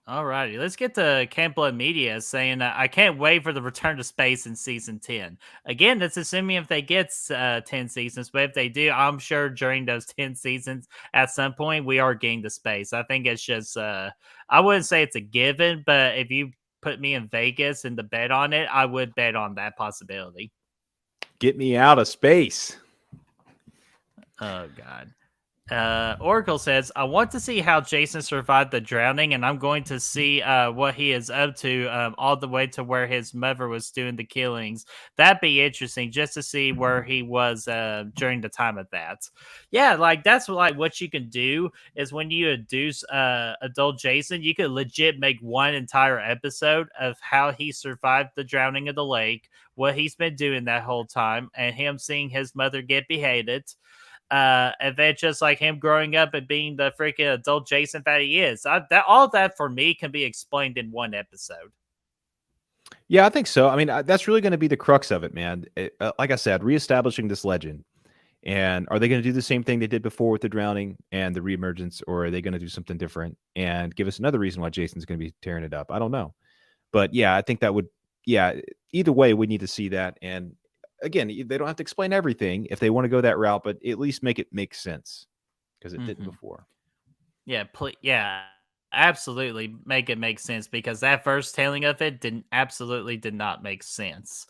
Alrighty, let's get to Camp Blood Media saying, I can't wait for the return to space in season 10. Again, that's assuming if they get 10 seasons, but if they do, I'm sure during those 10 seasons, at some point, we are getting to space. I think it's just, I wouldn't say it's a given, but if you put me in Vegas and the bet on it, I would bet on that possibility. Get me out of space. Oh, God. Oracle says, I want to see how Jason survived the drowning, and I'm going to see what he is up to all the way to where his mother was doing the killings. That'd be interesting just to see where he was during the time of that. Yeah, like that's what you can do is when you introduce adult Jason, you could legit make one entire episode of how he survived the drowning of the lake, what he's been doing that whole time, and him seeing his mother get beheaded. And then just like him growing up and being the freaking adult Jason that he is. All of that for me can be explained in one episode. Yeah, I think so. I mean, that's really going to be the crux of it, man. Like I said, reestablishing this legend. And are they going to do the same thing they did before with the drowning and the reemergence, or are they going to do something different and give us another reason why Jason's going to be tearing it up? I don't know. But yeah, I think that would, either way, we need to see that. And again, they don't have to explain everything if they want to go that route, but at least make it make sense, because it didn't before. Yeah, absolutely. Make it make sense, because that first telling of it did not make sense.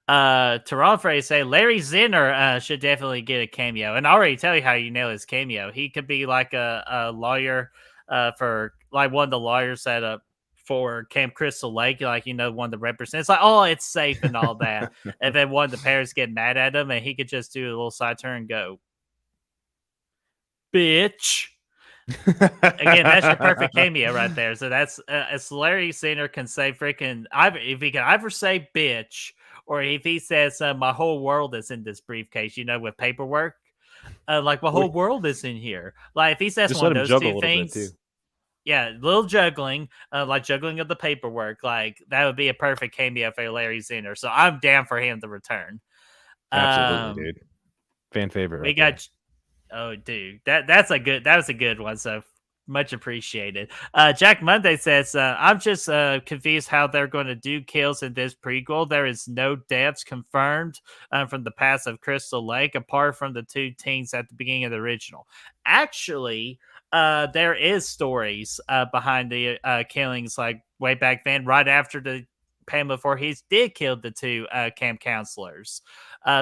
Toronto say Larry Zinner should definitely get a cameo, and I already tell you how you nail his cameo. He could be like a lawyer for like one of the lawyers that for Camp Crystal Lake, like, one of the representatives. It's like, oh, it's safe and all that. And then one of the parents get mad at him, and he could just do a little side turn and go, bitch. Again, that's your perfect cameo right there. So that's as Larry Zinner can say freaking, if he can either say bitch, or if he says my whole world is in this briefcase, with paperwork, like my whole world is in here. Like if he says just one of those two things. Yeah, little juggling, like juggling of the paperwork. Like that would be a perfect cameo for Larry Zinner. So I'm down for him to return. Absolutely, dude. Fan favorite. We got. Oh, dude, that was a good one. So much appreciated. Jack Monday says, I'm just confused how they're going to do kills in this prequel. There is no deaths confirmed from the past of Crystal Lake, apart from the two teens at the beginning of the original. Actually, there is stories behind the killings, like way back then, right after the Pamela Voorhees did kill the two camp counselors.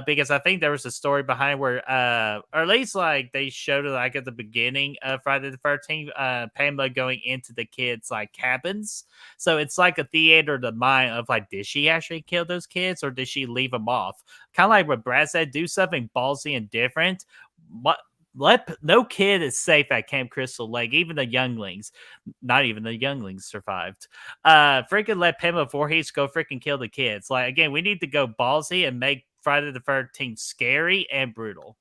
Because I think there was a story behind where, or at least like they showed it like at the beginning of Friday the 13th, Pamela going into the kids' like cabins. So it's like a theater of the mind of like, did she actually kill those kids, or did she leave them off? Kind of like what Brad said, do something ballsy and different. no kid is safe at Camp Crystal Lake. Even the younglings, not even the younglings survived. Freaking let Pamela Voorhees go freaking kill the kids. Like again, we need to go ballsy and make Friday the 13th scary and brutal.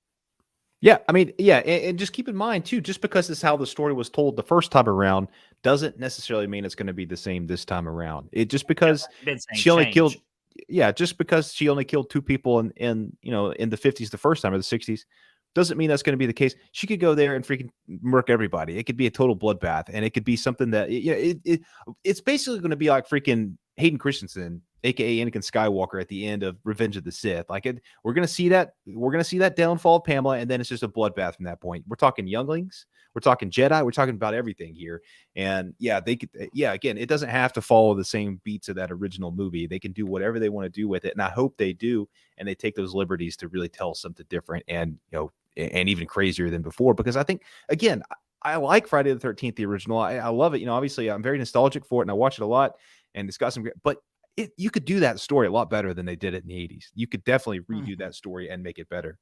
Yeah, I mean, yeah, and just keep in mind too, just because it's how the story was told the first time around doesn't necessarily mean it's going to be the same this time around. It just because she only killed, just because she only killed 2 people in in the 50s the first time or the 60s doesn't mean that's going to be the case. She could go there and freaking murk everybody. It could be a total bloodbath, and it could be something that it's basically going to be like freaking Hayden Christensen, aka Anakin Skywalker, at the end of Revenge of the Sith. Like we're gonna see that downfall of Pamela, and then it's just a bloodbath from that point. We're talking younglings, we're talking Jedi, we're talking about everything here. And they could, again, it doesn't have to follow the same beats of that original movie. They can do whatever they want to do with it, and I hope they do, and they take those liberties to really tell something different and and even crazier than before. Because I think, again, I like Friday the 13th, the original. I love it. Obviously, I'm very nostalgic for it, and I watch it a lot. And it's got some great, but you could do that story a lot better than they did it in the 80s. You could definitely redo that story and make it better.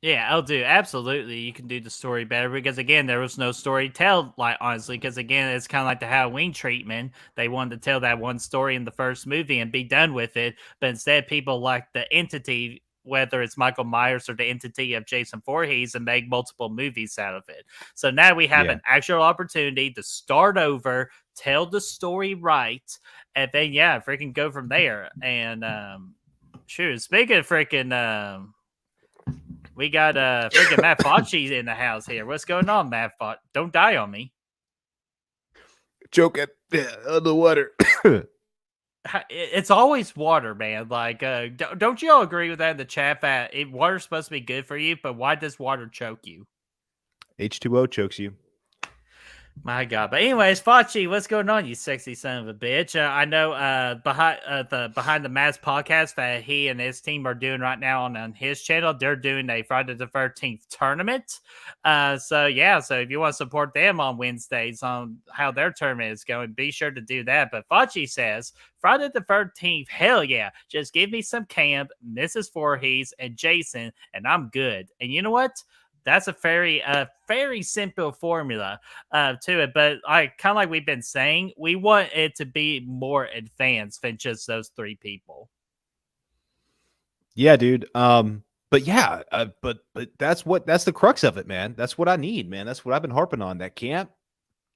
Yeah, I'll do. Absolutely. You can do the story better because, again, there was no story to tell, like, honestly, because, again, it's kind of like the Halloween treatment. They wanted to tell that one story in the first movie and be done with it. But instead, people like the entity, whether it's Michael Myers or the entity of Jason Voorhees, and make multiple movies out of it. So now we have an actual opportunity to start over, tell the story right, and then, freaking go from there. And, sure, speaking of freaking... we got freaking Matt Fauci in the house here. What's going on, Matt Fauci? Don't die on me. Choking on the water. It's always water, man. Like, don't you all agree with that in the chat? That water's supposed to be good for you, but why does water choke you? H2O chokes you. My God. But anyways, Fauci, what's going on, you sexy son of a bitch? I know Behind the Mask podcast that he and his team are doing right now on his channel. They're doing a Friday the 13th tournament. So if you want to support them on Wednesdays on how their tournament is going, be sure to do that. But Fauci says, Friday the 13th, hell yeah. Just give me some camp, Mrs. Voorhees, and Jason, and I'm good. And you know what? That's a very simple formula to it, but kind of like we've been saying, we want it to be more advanced than just those 3 people. Yeah, dude. But that's the crux of it, man. That's what I need, man. That's what I've been harping on. That camp,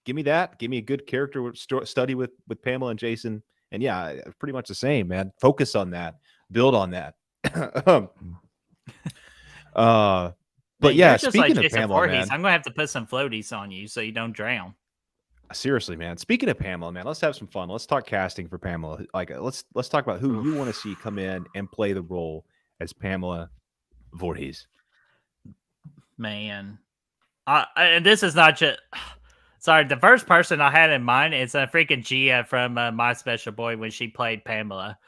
give me that. Give me a good character study with Pamela and Jason, and pretty much the same, man. Focus on that. Build on that. But speaking like of Pamela, Voorhees, man, I'm gonna have to put some floaties on you so you don't drown. Seriously, man. Speaking of Pamela, man, let's have some fun. Let's talk casting for Pamela. Like, let's talk about who you want to see come in and play the role as Pamela Voorhees. Man, and this is not just. Sorry, the first person I had in mind is a freaking Gia from My Special Boy when she played Pamela.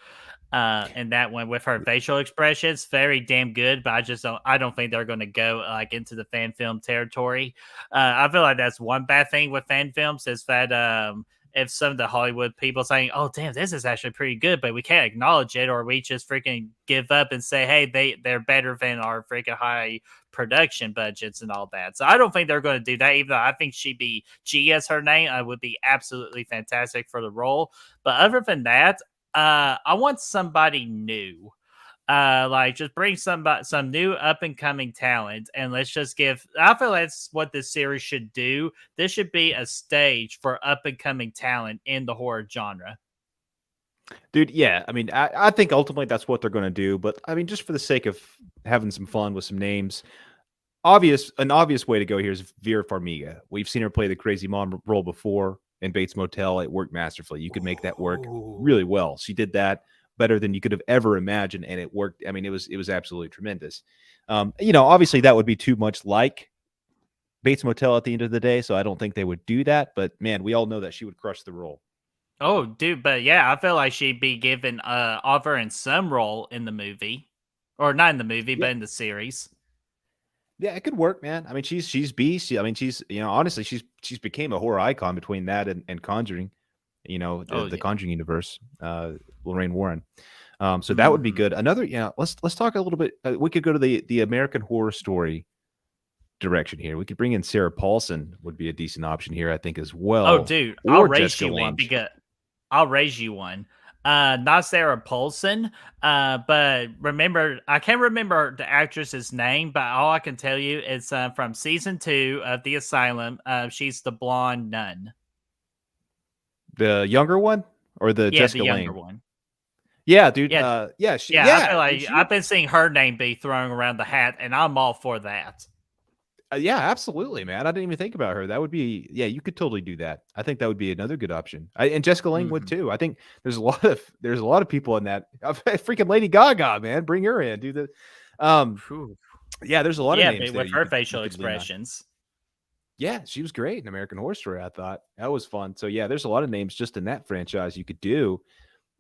And that one with her facial expressions, very damn good. But I don't think they're going to go like into the fan film territory. I feel like that's one bad thing with fan films is that if some of the Hollywood people saying, "Oh, damn, this is actually pretty good," but we can't acknowledge it, or we just freaking give up and say, "Hey, they're better than our freaking high production budgets and all that." So I don't think they're going to do that. Even though I think she'd be G as her name, would be absolutely fantastic for the role. But other than that, I want somebody new. Like just bring some new up and coming talent, and let's just give. I feel that's what this series should do. This should be a stage for up and coming talent in the horror genre. Dude, yeah. I mean, I think ultimately that's what they're going to do. But I mean, just for the sake of having some fun with some names, an obvious way to go here is Vera Farmiga. We've seen her play the crazy mom role before in Bates Motel. It worked masterfully. You could make that work really well. She did that better than you could have ever imagined, and it worked. I mean, it was absolutely tremendous. Obviously that would be too much like Bates Motel at the end of the day, so I don't think they would do that. But man, we all know that she would crush the role. Oh, dude, but yeah, I feel like she'd be given offer in some role in the movie, or not in the movie, but in the series. Yeah, it could work, man. I mean, she's beast. I mean, she's honestly, she's became a horror icon between that and Conjuring. The Conjuring universe. Lorraine Warren. So that would be good. Another, let's talk a little bit. We could go to the American Horror Story direction here. We could bring in Sarah Paulson, would be a decent option here, I think, as well. Oh, dude, I'll Or raise Jessica you one Lange. because I'll raise you one. Not Sarah Paulson, but remember, I can't remember the actress's name, but all I can tell you is from season 2 of The Asylum. She's the blonde nun. The younger one or the Yeah, Jessica the younger Lange? one. Yeah, dude. Yeah, Yeah, I feel like I've been seeing her name be thrown around the hat, and I'm all for that. Yeah, absolutely, man. I didn't even think about her. That would be, yeah, you could totally do that. I think that would be another good option. And Jessica Lange would too. I think there's a lot of people in that. Freaking Lady Gaga, man, bring her in. Do the, yeah, there's a lot of names but there with you her could- facial you could lean on. expressions. Yeah, she was great in American Horror Story. I thought that was fun. So yeah, there's a lot of names just in that franchise you could do,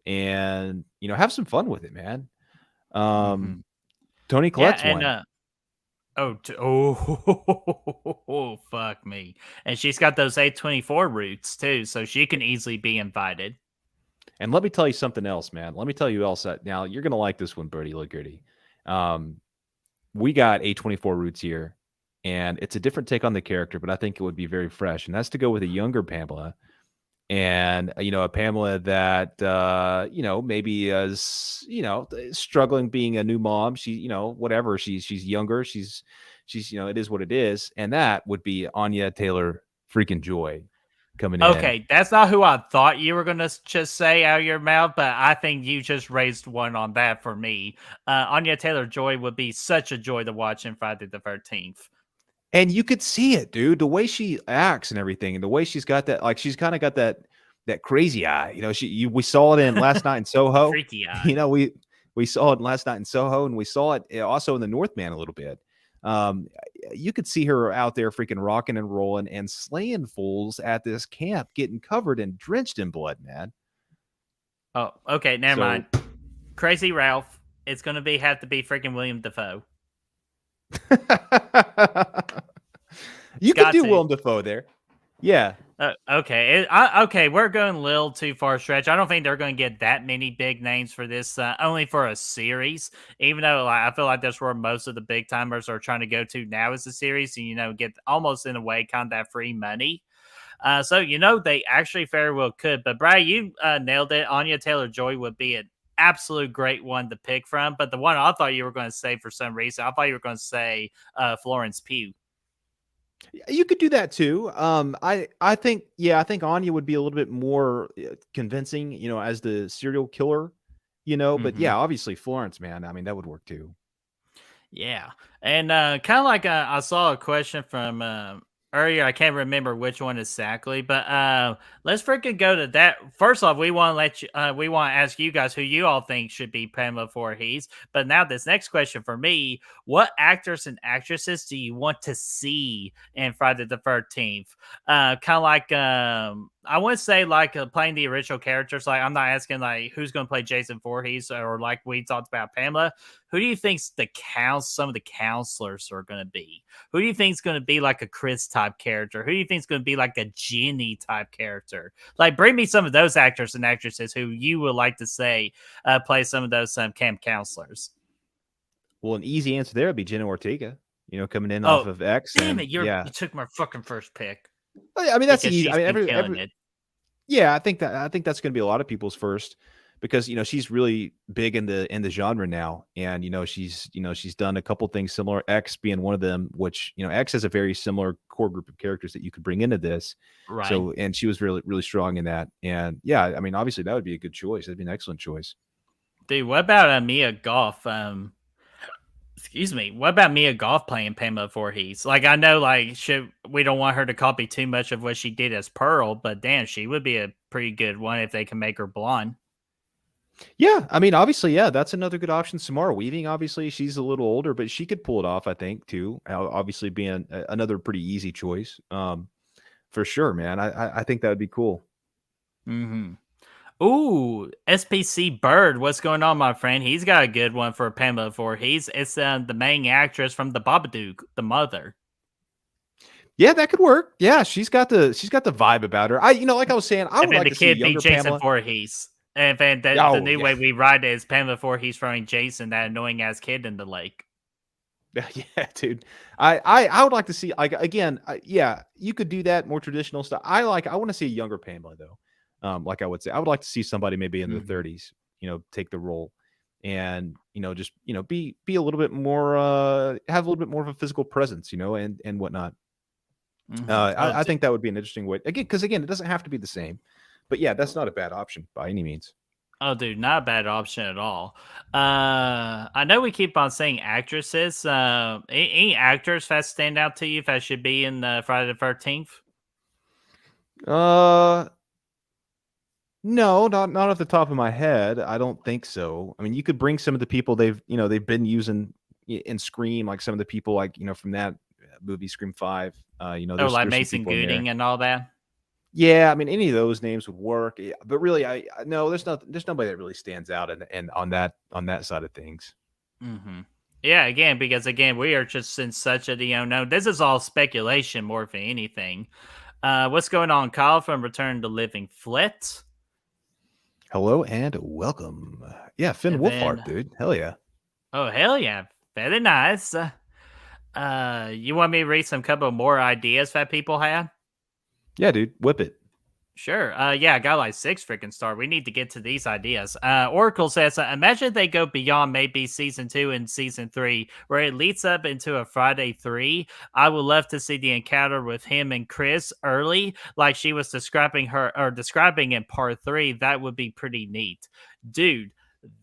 and have some fun with it, man. Tony Collette's one. Oh, fuck me. And she's got those A24 roots too, so she can easily be invited. And let me tell you something else, man. Let me tell you else. Now you're gonna like this one, Birdie Ligurdy. We got A24 roots here, and it's a different take on the character, but I think it would be very fresh. And that's to go with a younger Pamela, and a Pamela that maybe is struggling being a new mom. She whatever, she's younger, she's it is what it is, and that would be Anya Taylor freaking Joy coming in. Okay, that's not who I thought you were gonna just say out of your mouth, but I think you just raised one on that for me. Anya Taylor Joy would be such a joy to watch in Friday the 13th. And you could see it, dude, the way she acts and everything, and the way she's got that, like, she's kind of got that crazy eye. We saw it in Last Night in Soho. Freaky eye. We saw it in Last Night in Soho, and we saw it also in The Northman a little bit. You could see her out there freaking rocking and rolling and slaying fools at this camp, getting covered and drenched in blood, man. Oh, okay, never mind. Crazy Ralph. It's gonna have to be freaking William Dafoe. You could do Willem Dafoe there. Yeah. Okay. Okay, we're going a little too far stretch. I don't think they're going to get that many big names for this, only for a series. Even though I feel like that's where most of the big timers are trying to go to now is the series, and get almost in a way kind of that free money. So they actually very well could. But Brad, you nailed it. Anya Taylor Joy would be an absolute great one to pick from. But the one I thought you were going to say for some reason, I thought you were going to say Florence Pugh. You could do that too. I think Anya would be a little bit more convincing, as the serial killer, but yeah, obviously Florence, man. I mean, that would work too. Yeah. And kind of like I saw a question from earlier. I can't remember which one exactly, but let's freaking go to that. First off, we want to ask you guys who you all think should be Pamela Voorhees. But now this next question for me: what actors and actresses do you want to see in Friday the 13th? Kind of like I want to say like playing the original characters. Like I'm not asking like who's going to play Jason Voorhees or like we talked about Pamela. Who do you think some of the counselors are going to be? Who do you think is going to be like a Chris type character? Who do you think is going to be like a Ginny type character? Like bring me some of those actors and actresses who you would like to say play some of those camp counselors. Well, an easy answer there would be Jenna Ortega, coming in off of X. Damn it, you took my fucking first pick. I mean, that's easy. I mean, it. Yeah, I think that's going to be a lot of people's first, because she's really big in the genre now, and she's done a couple things similar, X being one of them, which X has a very similar core group of characters that you could bring into this, right? So, and she was really, really strong in that, and yeah, I mean, obviously that would be a good choice. That'd be an excellent choice. Dude, what about Mia Goth? Excuse me. What about Mia Goth playing Pamela Voorhees? Like, I know, like, we don't want her to copy too much of what she did as Pearl, but damn, she would be a pretty good one if they can make her blonde. Yeah, I mean, obviously, yeah, that's another good option. Samara Weaving, obviously, she's a little older, but she could pull it off, I think, too. Obviously, being another pretty easy choice, for sure, man. I think that would be cool. Mm-hmm. Ooh, SPC Bird, what's going on, my friend? He's got a good one for Pamela Voorhees. It's the main actress from the Babadook, the mother. Yeah, that could work. Yeah, she's got the vibe about her. Like I was saying, I would like to see younger Jason Pamela. Voorhees. And the new way we ride it is Pamela Voorhees throwing Jason, that annoying ass kid, in the lake. Yeah, dude. I would like to see like again. Yeah, you could do that more traditional stuff. I want to see a younger Pamela though. Like I would say, I would like to see somebody maybe in their Mhm. 30s, take the role, and just be a little bit more have a little bit more of a physical presence, and whatnot. Mhm. Oh, I think that would be an interesting way again, because again, it doesn't have to be the same, but yeah, that's not a bad option by any means. Oh, dude, not a bad option at all. I know we keep on saying actresses. Any actors that stand out to you that should be in Friday the 13th? Uh, No, not off the top of my head. I don't think so. I mean, you could bring some of the people they've been using in Scream, like some of the people like from that movie Scream 5. Oh, There's like some Mason people in there. Gooding and all that? Yeah, I mean, any of those names would work. Yeah, but really, no, there's nobody that really stands out and on that side of things. Hmm. Yeah, again, because again, we are just in such a the unknown. This is all speculation more than anything. What's going on, Kyle from Return to Living Flit? Hello and welcome. Yeah, Finn And Wolfhard, then, dude. Hell yeah. oh hell yeah, very nice. You want me to read some couple more ideas that people have? Yeah, dude. Whip it. Sure. Yeah, I got like 6 freaking star. We need to get to these ideas. Oracle says, imagine they go beyond maybe season 2 and season 3, where it leads up into a Friday 3. I would love to see the encounter with him and Chris early, like she was describing in part 3. That would be pretty neat. Dude,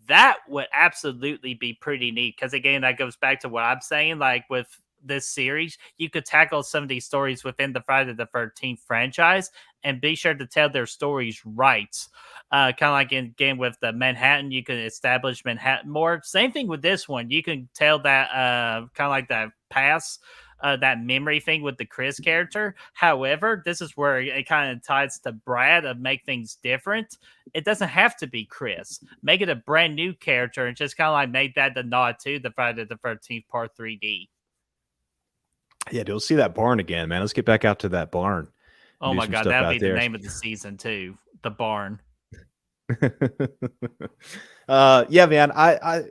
that would absolutely be pretty neat. Because again, that goes back to what I'm saying, like with this series, you could tackle some of these stories within the Friday the 13th franchise and be sure to tell their stories right. Kind of like in game with the Manhattan, you can establish Manhattan more. Same thing with this one. You can tell that kind of like that past. That memory thing with the Chris character. However, this is where it kind of ties to Brad of make things different. It doesn't have to be Chris. Make it a brand new character and just kind of like make that the nod to the Friday the 13th Part 3D. Yeah, dude. Let's see that barn again, man. Let's get back out to that barn and Oh do my some god, stuff that would out be the there. name of the season too. The barn. Yeah, man. I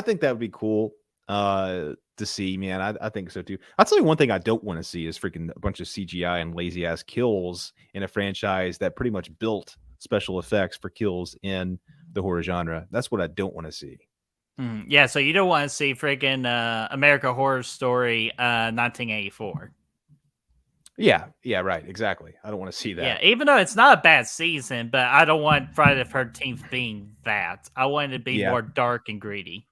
think that would be cool to see, man. I think so too. I'll tell you one thing I don't want to see is freaking a bunch of CGI and lazy ass kills in a franchise that pretty much built special effects for kills in the horror genre. That's what I don't want to see. Yeah, so you don't want to see freaking America Horror Story 1984. Yeah, right, exactly. I don't want to see Yeah, that. even though it's not a bad season, but I don't want Friday the 13th being that. I want it to be Yeah, more dark and greedy.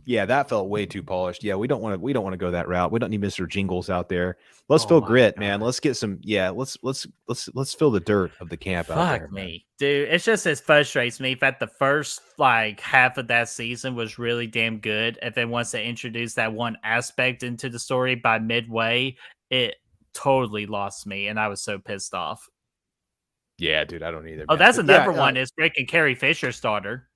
yeah, that felt way too polished. Yeah, we don't want to go that route. We don't need Mr. Jingles out there. Let's Oh feel my grit, man. god. Let's get some. Yeah, let's fill the dirt of the camp out there, Fuck man. me. Dude, it's just it frustrates me that the first like half of that season was really damn good. And then once they introduced that one aspect into the story by midway, it totally lost me and I was so pissed off. Yeah, dude, I don't either, Oh, man. that's But yeah, another one is freaking Carrie Fisher's daughter.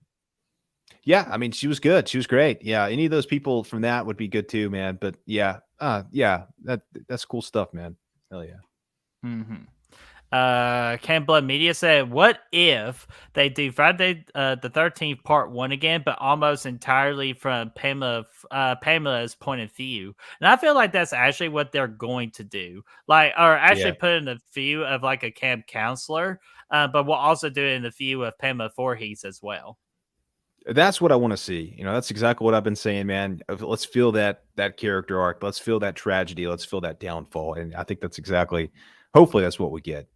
yeah. I mean, she was good. She was great. Yeah, any of those people from that would be good too, man. But yeah, yeah, that's cool stuff, man. Hell yeah. Mm-hmm. Can Blood Media said, "What if they do Friday the 13th Part 1 again, but almost entirely from Pamela's point of view?" And I feel like that's actually what they're going to do, like, or actually Yeah, put in the view of like a camp counselor, but we'll also do it in the view of Pamela Voorhees as well. that's what I want to see. That's exactly what I've been saying, man. Let's feel that character arc. Let's feel that tragedy. Let's feel that downfall. And I think that's exactly. Hopefully, that's what we get.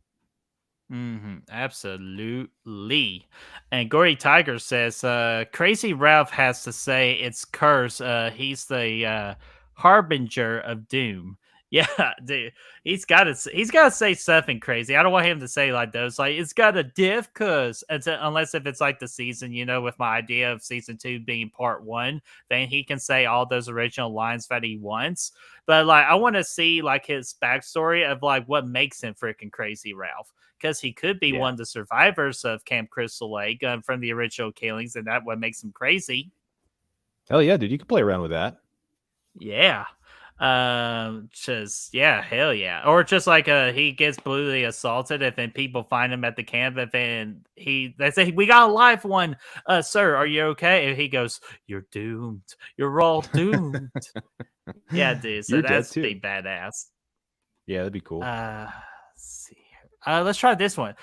Absolutely. And Gory Tiger says, Crazy Ralph has to say it's curse. He's the harbinger of doom. Yeah, dude. He's gotta say something crazy. I don't want him to say like those, like it's got a diff cause unless if it's like the season, with my idea of season 2 being part 1, then he can say all those original lines that he wants. But like I want to see like his backstory of like what makes him freaking Crazy Ralph, because he could be Yeah. one of the survivors of Camp Crystal Lake from the original killings, and that what makes him crazy. Hell yeah, dude. You can play around with that. Yeah. Just yeah, hell yeah. Or just like he gets brutally assaulted, and then people find him at the camp, and then they say, "We got a live one, sir. Are you okay?" And he goes, "You're doomed. You're all doomed." Yeah, dude. So You're dead that's too. be badass. Yeah, that'd be cool. Let's see here. Let's try this one.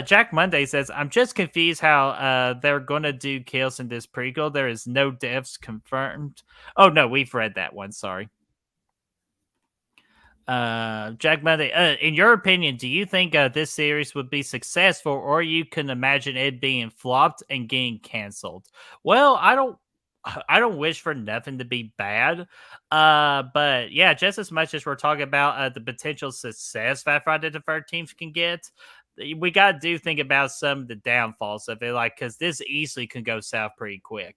Jack Monday says, "I'm just confused how they're gonna do kills in this prequel. There is no deaths confirmed." Oh no, we've read that one. Sorry. Jack Monday, in your opinion, do you think this series would be successful, or you can imagine it being flopped and getting canceled? Well, I don't wish for nothing to be bad. But yeah, just as much as we're talking about the potential success that Friday the 13th can get, we got to do think about some of the downfalls of it, like, because this easily can go south pretty quick.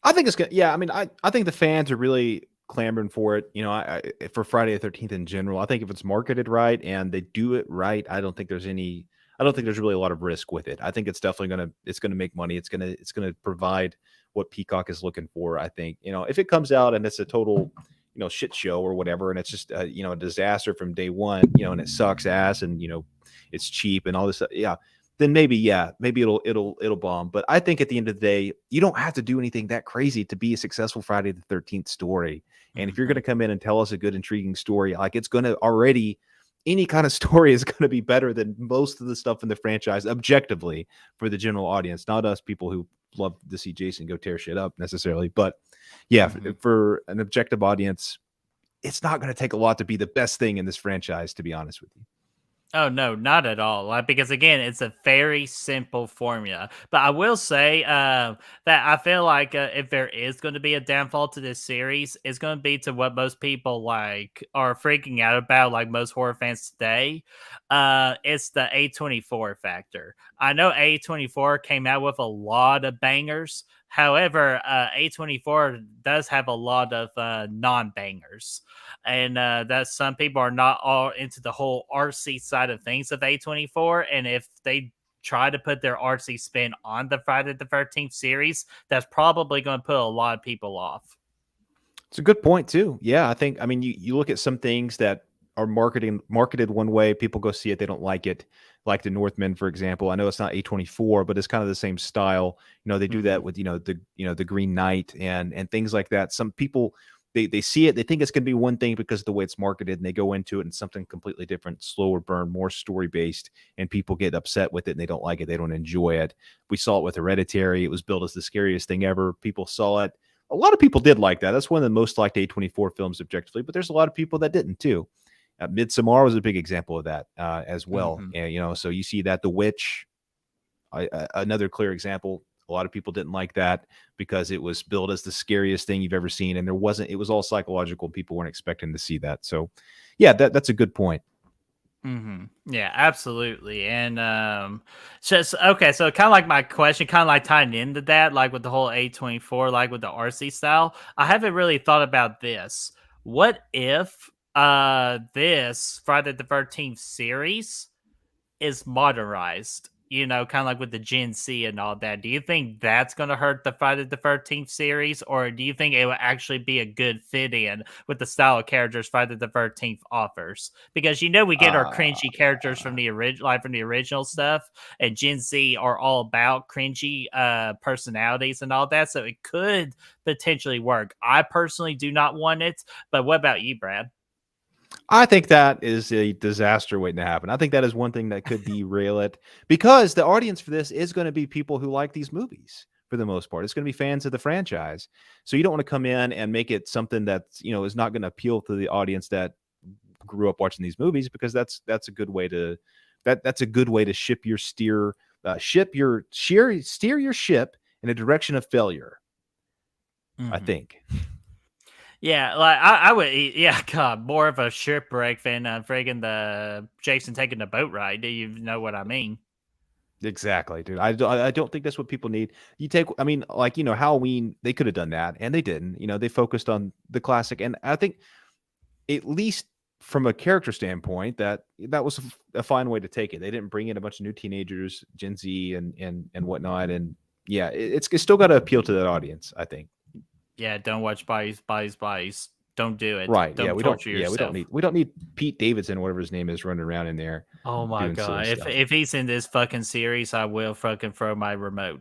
I think it's good. Yeah, I mean, I think the fans are really clamoring for it. You know, for Friday the 13th in general. I think if it's marketed right and they do it right, I don't think there's really a lot of risk with it. I think it's definitely gonna make money. It's gonna provide what Peacock is looking for. I think, you know, if it comes out and it's a total, you know, shit show or whatever, and it's just you know, a disaster from day one, you know, and it sucks ass, and you know, it's cheap and all this stuff, yeah, then maybe it'll bomb. But I think at the end of the day, you don't have to do anything that crazy to be a successful Friday the 13th story. And if you're going to come in and tell us a good, intriguing story, like, it's going to already, any kind of story is going to be better than most of the stuff in the franchise, objectively, for the general audience, not us people who love to see Jason go tear shit up necessarily. But yeah, for an objective audience, it's not going to take a lot to be the best thing in this franchise, to be honest with you. Oh no, not at all. Like, because again, it's a very simple formula. But I will say that I feel like if there is going to be a downfall to this series, it's going to be to what most people like are freaking out about, like most horror fans today. It's the A24 factor. I know A24 came out with a lot of bangers. However, A24 does have a lot of non-bangers, and that some people are not all into the whole artsy side of things of A24. And if they try to put their artsy spin on the Friday the 13th series, that's probably going to put a lot of people off. It's a good point too. Yeah, I mean, you look at some things that are marketed one way, people go see it, they don't like it. Like the Northmen, for example. I know it's not A24, but it's kind of the same style. You know, they do that with, you know, the Green Knight and things like that. Some people, they see it, they think it's going to be one thing because of the way it's marketed, and they go into it and something completely different, slower burn, more story based, and people get upset with it and they don't like it, they don't enjoy it. We saw it with Hereditary. It was billed as the scariest thing ever. People saw it. A lot of people did like that. That's one of the most liked A24 films objectively, but there's a lot of people that didn't too. Midsommar was a big example of that as well. And, you know, so you see that The Witch, another clear example. A lot of people didn't like that because it was billed as the scariest thing you've ever seen, and it was all psychological. People weren't expecting to see that. So yeah, that's a good point. Yeah, absolutely. And okay, so kind of like my question, kind of like tying into that, like with the whole A24, like with the RC style, I haven't really thought about this. What if this Friday the 13th series is modernized, you know, kind of like with the Gen Z and all that? Do you think that's going to hurt the Friday the 13th series, or do you think it will actually be a good fit in with the style of characters Friday the 13th offers? Because, you know, we get our cringy characters from the original, like from the original stuff, and Gen Z are all about cringy personalities and all that, so it could potentially work. I personally do not want it, but what about you, Brad? I think that is a disaster waiting to happen. I think that is one thing that could derail it, because the audience for this is going to be people who like these movies for the most part. It's going to be fans of the franchise. So you don't want to come in and make it something that, you know, is not going to appeal to the audience that grew up watching these movies, because that's a good way to that's a good way to steer your ship in a direction of failure. I think. Yeah, like I would, yeah, God, more of a shipwreck than friggin' the Jason taking the boat ride. Do you know what I mean? Exactly, dude. I don't think that's what people need. I mean, like, you know, Halloween, they could have done that, and they didn't. You know, they focused on the classic, and I think, at least from a character standpoint, that was a fine way to take it. They didn't bring in a bunch of new teenagers, Gen Z, and whatnot, and yeah, it's still got to appeal to that audience, I think. Yeah, don't watch Bodies. Don't do it. Right. Don't Yeah, torture yourself. we don't need Pete Davidson, whatever his name is, running around in there Oh my doing silly god! If stuff. if he's in this fucking series, I will fucking throw my remote.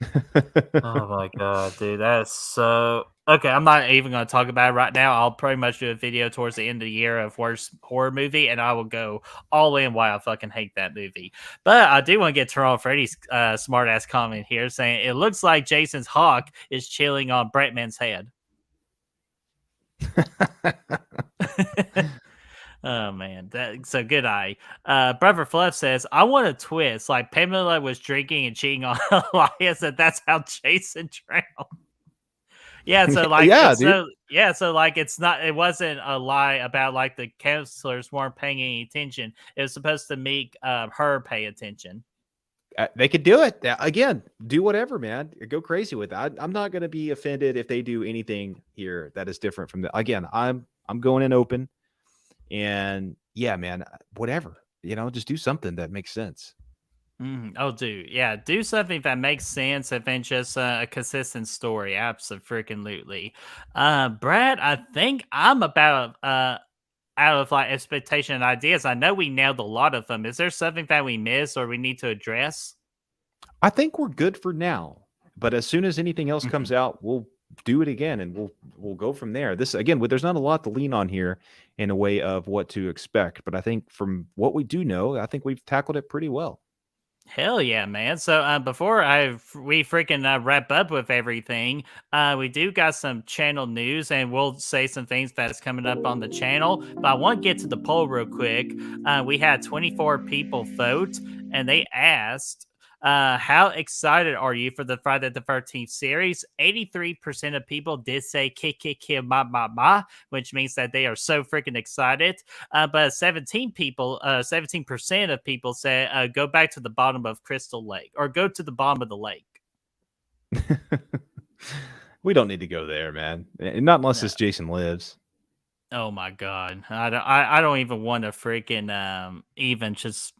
Oh my god, dude, that's so okay. I'm not even going to talk about it right now. I'll pretty much do a video towards the end of the year of worst horror movie, and I will go all in why I fucking hate that movie. But I do want to get Terrell Freddy's smart ass comment here saying it looks like Jason's hawk is chilling on Bretman's head. Oh man, that's a good eye. Brother Fluff says, I want a twist. Like Pamela was drinking and cheating on Elias, and that's how Jason drowned. Yeah, so like Yeah, dude. so like it wasn't a lie about like the counselors weren't paying any attention. It was supposed to make her pay attention. They could do it. Again, do whatever, man. Go crazy with it. I'm not going to be offended if they do anything here that is different from that. Again, I'm going in open, and yeah, man, whatever. Just do something that makes sense. Oh, do something that makes sense and then just a consistent story. Absolutely. Brad, I think I'm about out of like expectation and ideas. I know we nailed a lot of them. Is there something that we missed or we need to address? I think we're good for now. But as soon as anything else comes out, we'll do it again, and we'll go from there. This again, there's not a lot to lean on here in a way of what to expect. But I think from what we do know, I think we've tackled it pretty well. Hell yeah, man. So before we freaking wrap up with everything, we do got some channel news and we'll say some things that's coming up on the channel. But I want to get to the poll real quick. We had 24 people vote and they asked, how excited are you for the Friday the 13th series? 83% of people did say kick, which means that they are so freaking excited. But 17% of people said go back to the bottom of Crystal Lake or go to the bottom of the lake. We don't need to go there, man. Not unless this Jason lives. Oh my god, I don't even want to freaking even just.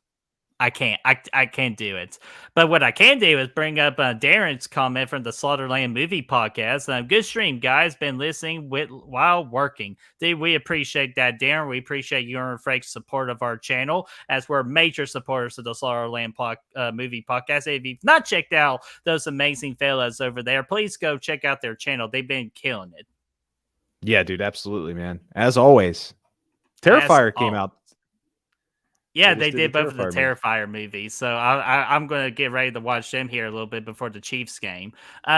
I can't do it. But what I can do is bring up Darren's comment from the Slaughterland Movie Podcast. Good stream, guys. Been listening while working. Dude, we appreciate that, Darren. We appreciate your fresh support of our channel as we're major supporters of the Slaughterland Movie Podcast. If you've not checked out those amazing fellas over there, please go check out their channel. They've been killing it. Yeah, dude. Absolutely, man. As always. Terrifier came out. Yeah, they did both of the Terrifier movies. So I'm going to get ready to watch them here a little bit before the Chiefs game.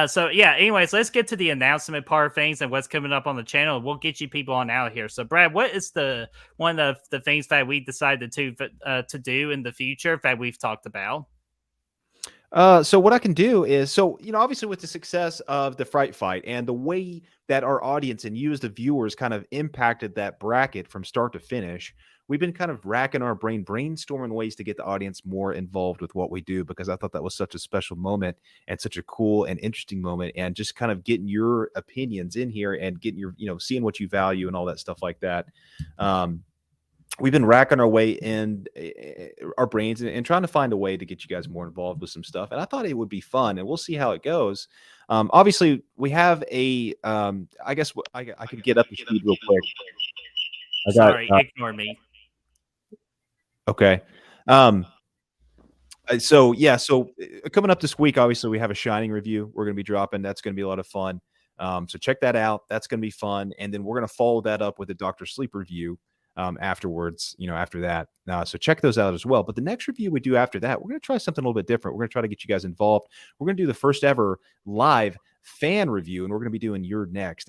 So yeah, anyways, let's get to the announcement part of things and what's coming up on the channel. We'll get you people on out here. So Brad, what is the one of the things that we decided to do in the future that we've talked about? So what I can do is, obviously with the success of the Fright Fight and the way that our audience and you as the viewers kind of impacted that bracket from start to finish, we've been kind of racking our brain, brainstorming ways to get the audience more involved with what we do, because I thought that was such a special moment and such a cool and interesting moment, and just kind of getting your opinions in here and getting your, seeing what you value and all that stuff like that. We've been racking our way in our brains and trying to find a way to get you guys more involved with some stuff. And I thought it would be fun, and we'll see how it goes. Obviously, we have a, I guess I could get up to speed real quick. Sorry, ignore me. Okay. So coming up this week, obviously we have a Shining review we're going to be dropping. That's going to be a lot of fun. So check that out. That's going to be fun. And then we're going to follow that up with a Dr. Sleep review afterwards, after that. So check those out as well. But the next review we do after that, we're going to try something a little bit different. We're going to try to get you guys involved. We're going to do the first ever live fan review, and we're going to be doing Your Next.